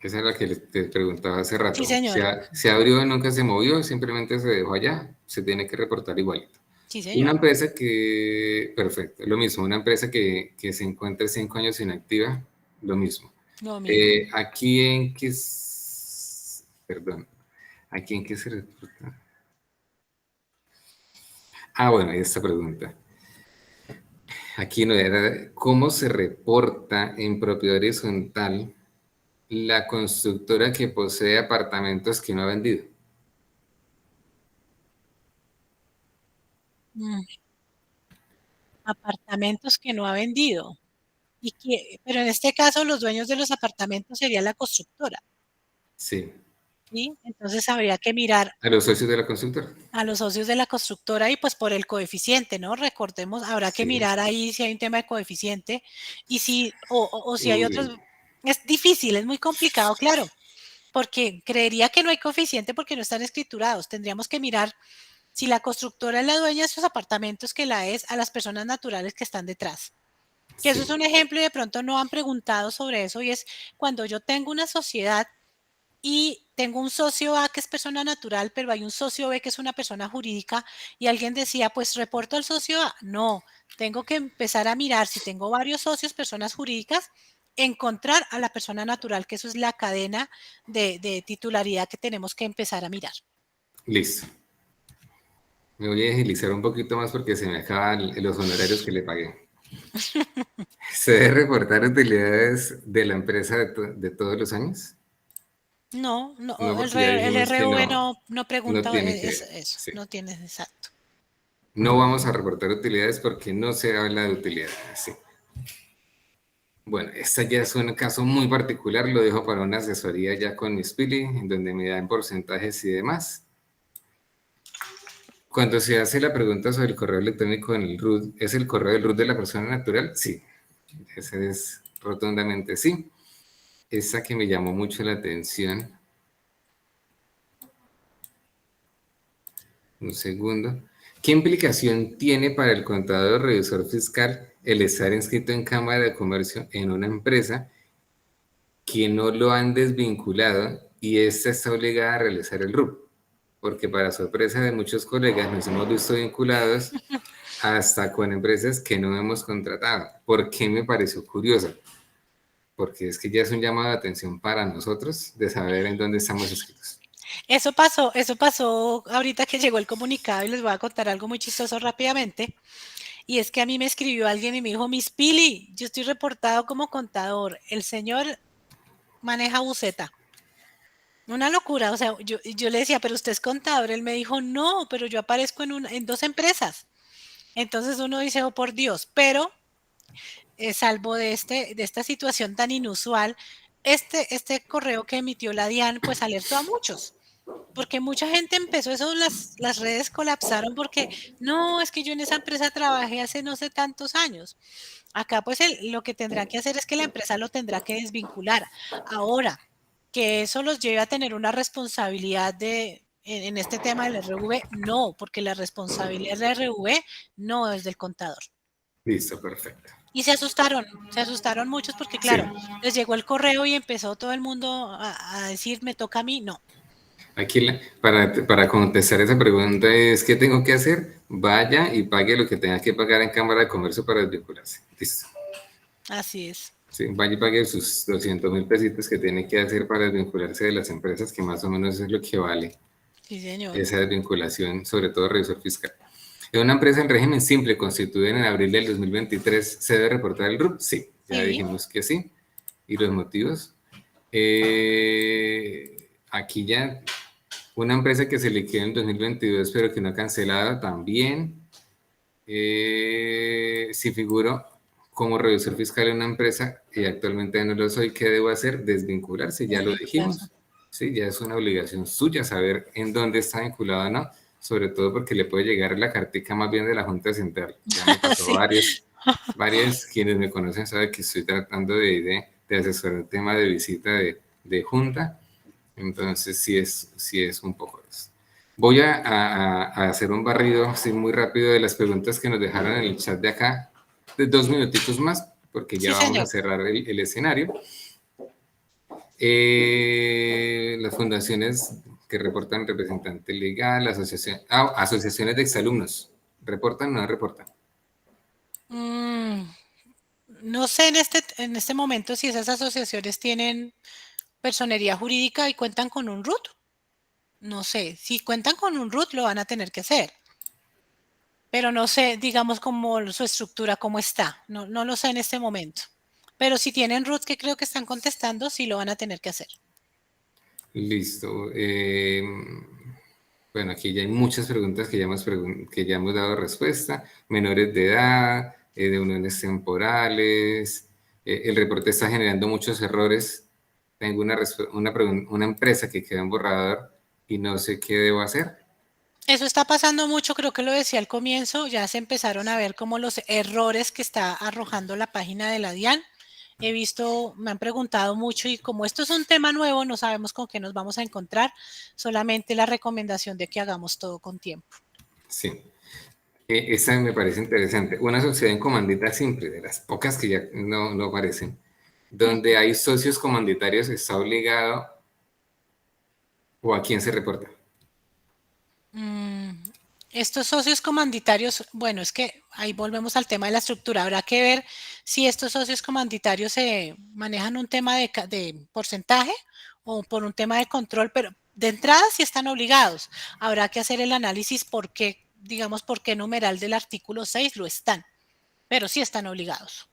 esa es la que te preguntaba hace Sí, rato. señor. Se abrió, nunca se movió, simplemente se dejó allá, se tiene que reportar igualito. Sí, Una señor. empresa que, perfecto, lo mismo, una empresa que se encuentre 5 años inactiva, lo mismo. Lo mismo. Aquí en que, perdón, aquí en qué se reporta. Ah, bueno, esta pregunta. Aquí no era, ¿cómo se reporta en propiedad horizontal la constructora que posee apartamentos que no ha vendido? Mm, Apartamentos que no ha vendido. Pero en este caso, los dueños de los apartamentos sería la constructora, Sí, ¿sí? Entonces habría que mirar a los socios de la constructora. a los socios de la constructora y pues por el coeficiente, ¿no? Recordemos, habrá que Sí. mirar ahí si hay un tema de coeficiente y si, o si hay Uy, otros, es difícil, es muy complicado, claro, porque creería que no hay coeficiente porque no están escriturados. Tendríamos que mirar si la constructora es la dueña de esos apartamentos que la es a las personas naturales que están detrás. Que eso es sí, un ejemplo y de pronto no han preguntado sobre eso y es cuando yo tengo una sociedad y tengo un socio A que es persona natural, pero hay un socio B que es una persona jurídica y alguien decía, pues reporto al socio A. No, tengo que empezar a mirar si tengo varios socios, personas jurídicas, encontrar a la persona natural, que eso es la cadena de titularidad que tenemos que empezar a mirar. listo. Me voy a agilizar un poquito más porque se me acaban los honorarios que le pagué. ¿Se debe reportar utilidades de la empresa de todos los años? No, No, no, porque ya el dijimos que RV no, no no pregunta tiene que, eso, sí. no tiene exacto. No vamos a reportar utilidades porque no se habla de utilidades, sí. Bueno, este ya es un caso muy particular, lo dejo para una asesoría ya con Miss Pili, en donde me dan porcentajes y demás. Cuando se hace la pregunta sobre el correo electrónico en el RUT, ¿es el correo del RUT de la persona natural? Sí, ese es rotundamente sí. Esa que me llamó mucho la atención. Un segundo. ¿Qué implicación tiene para el contador o revisor fiscal el estar inscrito en Cámara de Comercio en una empresa que no lo han desvinculado y ésta está obligada a realizar el RUP? Porque para sorpresa de muchos colegas nos hemos visto vinculados hasta con empresas que no hemos contratado. ¿Por qué me pareció curioso? Porque es que ya es un llamado de atención para nosotros de saber en dónde estamos escritos. Eso pasó ahorita que llegó el comunicado y les voy a contar algo muy chistoso rápidamente. Y es que a mí me escribió alguien y me dijo, Miss Pili, yo estoy reportado como contador. El señor maneja buceta. Una locura, o sea, yo le decía, pero usted es contador. Él me dijo, no, pero yo aparezco en dos empresas. Entonces uno dice, oh por Dios, pero salvo de esta situación tan inusual, este correo que emitió la DIAN, pues alertó a muchos. Porque mucha gente empezó eso, las redes colapsaron porque no, es que yo en esa empresa trabajé hace no sé tantos años. Acá pues lo que tendrán que hacer es que la empresa lo tendrá que desvincular. Ahora, que eso los lleve a tener una responsabilidad en este tema del RV, no, porque la responsabilidad del RV no es del contador. Listo, perfecto. Y se asustaron muchos porque Sí. claro, les llegó el correo y empezó todo el mundo a decir, me toca a mí, no. Aquí para contestar esa pregunta es, ¿qué tengo que hacer? Vaya y pague lo que tenga que pagar en Cámara de Comercio para desvincularse. Listo. Así es. Sí, vaya y pague sus 200.000 pesitos que tiene que hacer para desvincularse de las empresas, que más o menos es lo que vale Sí, señor. esa desvinculación, sobre todo revisor fiscal. En una empresa en régimen simple constituida en abril del 2023, ¿se debe reportar el RUT? Sí, ya Sí. dijimos que sí. ¿Y los motivos? Aquí ya una empresa que se liquidó en 2022 pero que no ha cancelado también. Si figuro como revisor fiscal en una empresa y actualmente no lo soy, ¿qué debo hacer? Desvincularse, ya lo dijimos. Sí, ya es una obligación suya saber en dónde está vinculado o no, sobre todo porque le puede llegar la cartica más bien de la Junta Central. Ya me pasó Sí. varios quienes me conocen saben que estoy tratando de asesorar el tema de visita de Junta, entonces sí es un poco eso. Voy a hacer un barrido así muy rápido de las preguntas que nos dejaron en el chat de acá, de 2 minutitos más, porque ya Sí, vamos señor. a cerrar el escenario. Las fundaciones que reportan representante legal, asociaciones de exalumnos, ¿reportan o no reportan? No sé en este momento si esas asociaciones tienen personería jurídica y cuentan con un RUT. No sé, si cuentan con un RUT lo van a tener que hacer. Pero no sé, digamos, cómo su estructura, cómo está. No lo sé en este momento. Pero si tienen RUT que creo que están contestando, sí lo van a tener que hacer. Listo. Bueno, aquí ya hay muchas preguntas que que ya hemos dado respuesta. Menores de edad, de uniones temporales. El reporte está generando muchos errores. Tengo una empresa que queda en borrador y no sé qué debo hacer. Eso está pasando mucho, creo que lo decía al comienzo, ya se empezaron a ver como los errores que está arrojando la página de la DIAN. He visto, me han preguntado mucho y como esto es un tema nuevo, no sabemos con qué nos vamos a encontrar, solamente la recomendación de que hagamos todo con tiempo. Sí. Esa me parece interesante. Una sociedad en comandita simple, de las pocas que ya no aparecen, donde hay socios comanditarios, ¿está obligado o a quién se reporta? Estos socios comanditarios, bueno, es que ahí volvemos al tema de la estructura. Habrá que ver si estos socios comanditarios se manejan un tema de porcentaje o por un tema de control, pero de entrada sí están obligados. Habrá que hacer el análisis por qué, digamos, por qué numeral del artículo 6 lo están, pero sí están obligados.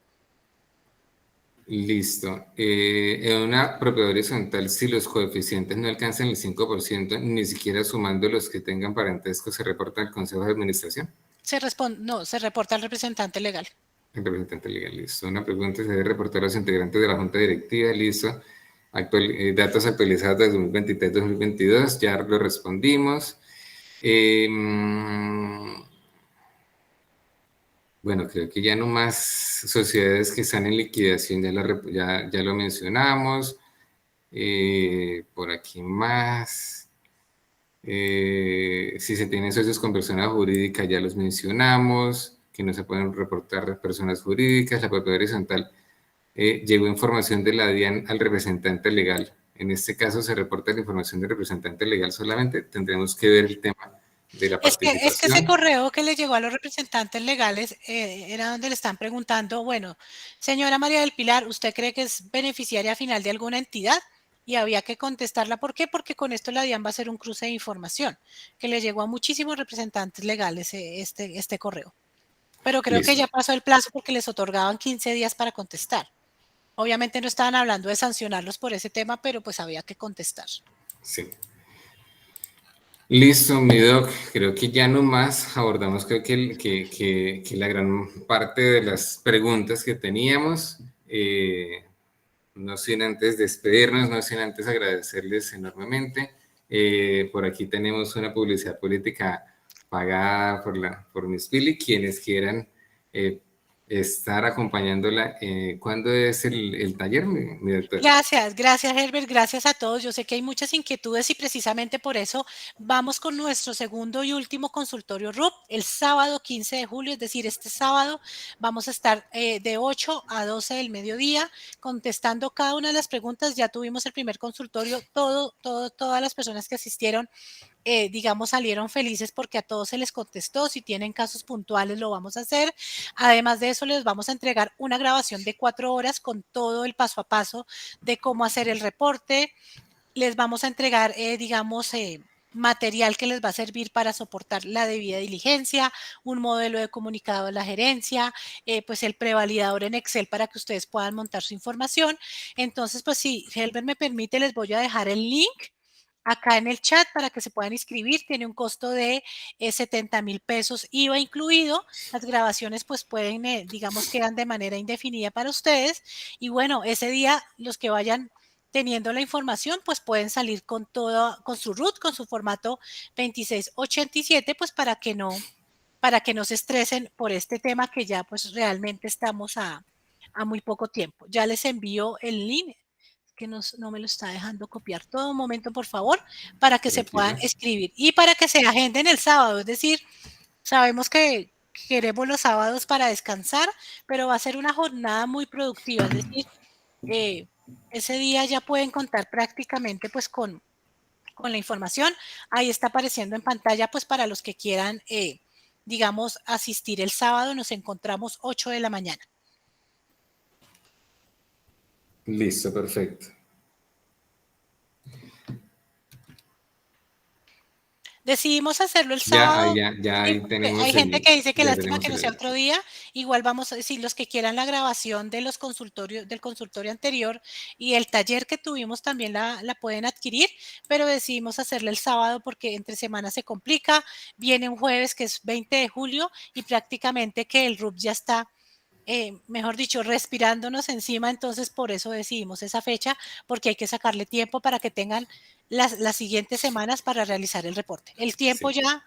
Listo. En una propiedad horizontal, si los coeficientes no alcanzan el 5%, ni siquiera sumando los que tengan parentesco, se reporta al Consejo de Administración. Se reporta al representante legal. El representante legal, listo. Una pregunta, ¿se debe reportar a los integrantes de la Junta Directiva? Listo. Datos actualizados de 2023-2022, ya lo respondimos. Bueno, creo que ya no más sociedades que están en liquidación, ya lo mencionamos. Por aquí más. Si se tienen socios con personas jurídicas, ya los mencionamos, que no se pueden reportar personas jurídicas. La propiedad horizontal, llegó información de la DIAN al representante legal. En este caso se reporta la información del representante legal solamente. Tendremos que ver el tema de la Es que ese participación. correo que le llegó a los representantes legales era donde le están preguntando, bueno, señora María del Pilar, ¿usted cree que es beneficiaria final de alguna entidad? Y había que contestarla. ¿Por qué? Porque con esto la DIAN va a hacer un cruce de información, que le llegó a muchísimos representantes legales este correo. Pero creo que Listo. ya pasó el plazo porque les otorgaban 15 días para contestar. Obviamente no estaban hablando de sancionarlos por ese tema, pero pues había que contestar. Sí. Listo, mi doc. Creo que ya no más abordamos, creo que la gran parte de las preguntas que teníamos. No sin antes despedirnos, no sin antes agradecerles enormemente. Por aquí tenemos una publicidad política pagada por Miss Pili. Quienes quieran estar acompañándola. ¿Cuándo es el taller, mi doctor? Gracias Herbert, gracias a todos. Yo sé que hay muchas inquietudes y precisamente por eso vamos con nuestro segundo y último consultorio RUP el sábado 15 de julio, es decir, este sábado vamos a estar de 8 a 12 del mediodía contestando cada una de las preguntas. Ya tuvimos el primer consultorio, todas las personas que asistieron digamos, salieron felices porque a todos se les contestó. Si tienen casos puntuales, lo vamos a hacer. Además de eso, les vamos a entregar una grabación de 4 horas con todo el paso a paso de cómo hacer el reporte. Les vamos a entregar, digamos, material que les va a servir para soportar la debida diligencia, un modelo de comunicado de la gerencia, pues el prevalidador en Excel para que ustedes puedan montar su información. Entonces, pues si Helber me permite, les voy a dejar el link acá en el chat para que se puedan inscribir. Tiene un costo de 70,000 pesos, IVA incluido. Las grabaciones pues pueden, digamos, quedan de manera indefinida para ustedes. Y bueno, ese día los que vayan teniendo la información pues pueden salir con todo, con su root, con su formato 2687, pues para que no se estresen por este tema que ya pues realmente estamos a muy poco tiempo. Ya les envío el link que no me lo está dejando copiar. Todo un momento, por favor, para que se puedan Tranquila. escribir y para que se agenden el sábado. Es decir, sabemos que queremos los sábados para descansar, pero va a ser una jornada muy productiva. Es decir, ese día ya pueden contar prácticamente pues con la información. Ahí está apareciendo en pantalla pues para los que quieran, digamos, asistir el sábado. Nos encontramos 8 de la mañana. Listo, perfecto. Decidimos hacerlo el Ya, sábado. ya Sí, ahí porque hay tenemos gente que dice que ya lástima tenemos que no el sea evento. otro día. Igual vamos a decir, los que quieran la grabación de los consultorios, del consultorio anterior y el taller que tuvimos también la pueden adquirir, pero decidimos hacerle el sábado porque entre semana se complica. Viene un jueves que es 20 de julio y prácticamente que el RUP ya está, mejor dicho, respirándonos encima. Entonces por eso decidimos esa fecha, porque hay que sacarle tiempo para que tengan las siguientes semanas para realizar el reporte. El tiempo Sí. ya,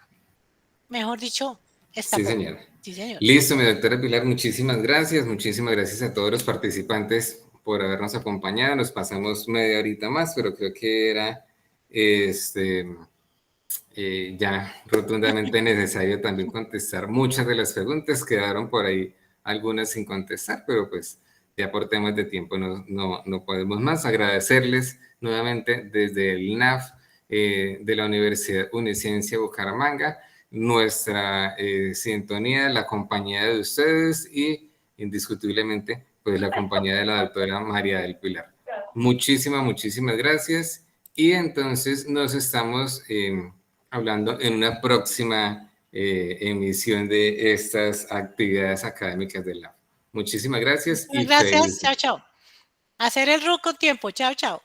mejor dicho, está Sí, poco. señora. Sí, señor. Listo, mi doctora Pilar, muchísimas gracias. Muchísimas gracias a todos los participantes por habernos acompañado. Nos pasamos media horita más, pero creo que era ya rotundamente necesario también contestar muchas de las preguntas. Quedaron por ahí algunas sin contestar, pero pues ya por temas de tiempo no podemos más. Agradecerles nuevamente desde el NAF de la Universidad Uniciencia Bucaramanga, nuestra sintonía, la compañía de ustedes y indiscutiblemente pues la compañía de la doctora María del Pilar. Muchísimas gracias y entonces nos estamos hablando en una próxima emisión de estas actividades académicas del lab. Muchísimas gracias y Gracias. feliz. Chao, chao. Hacer el RUC con tiempo. Chao, chao.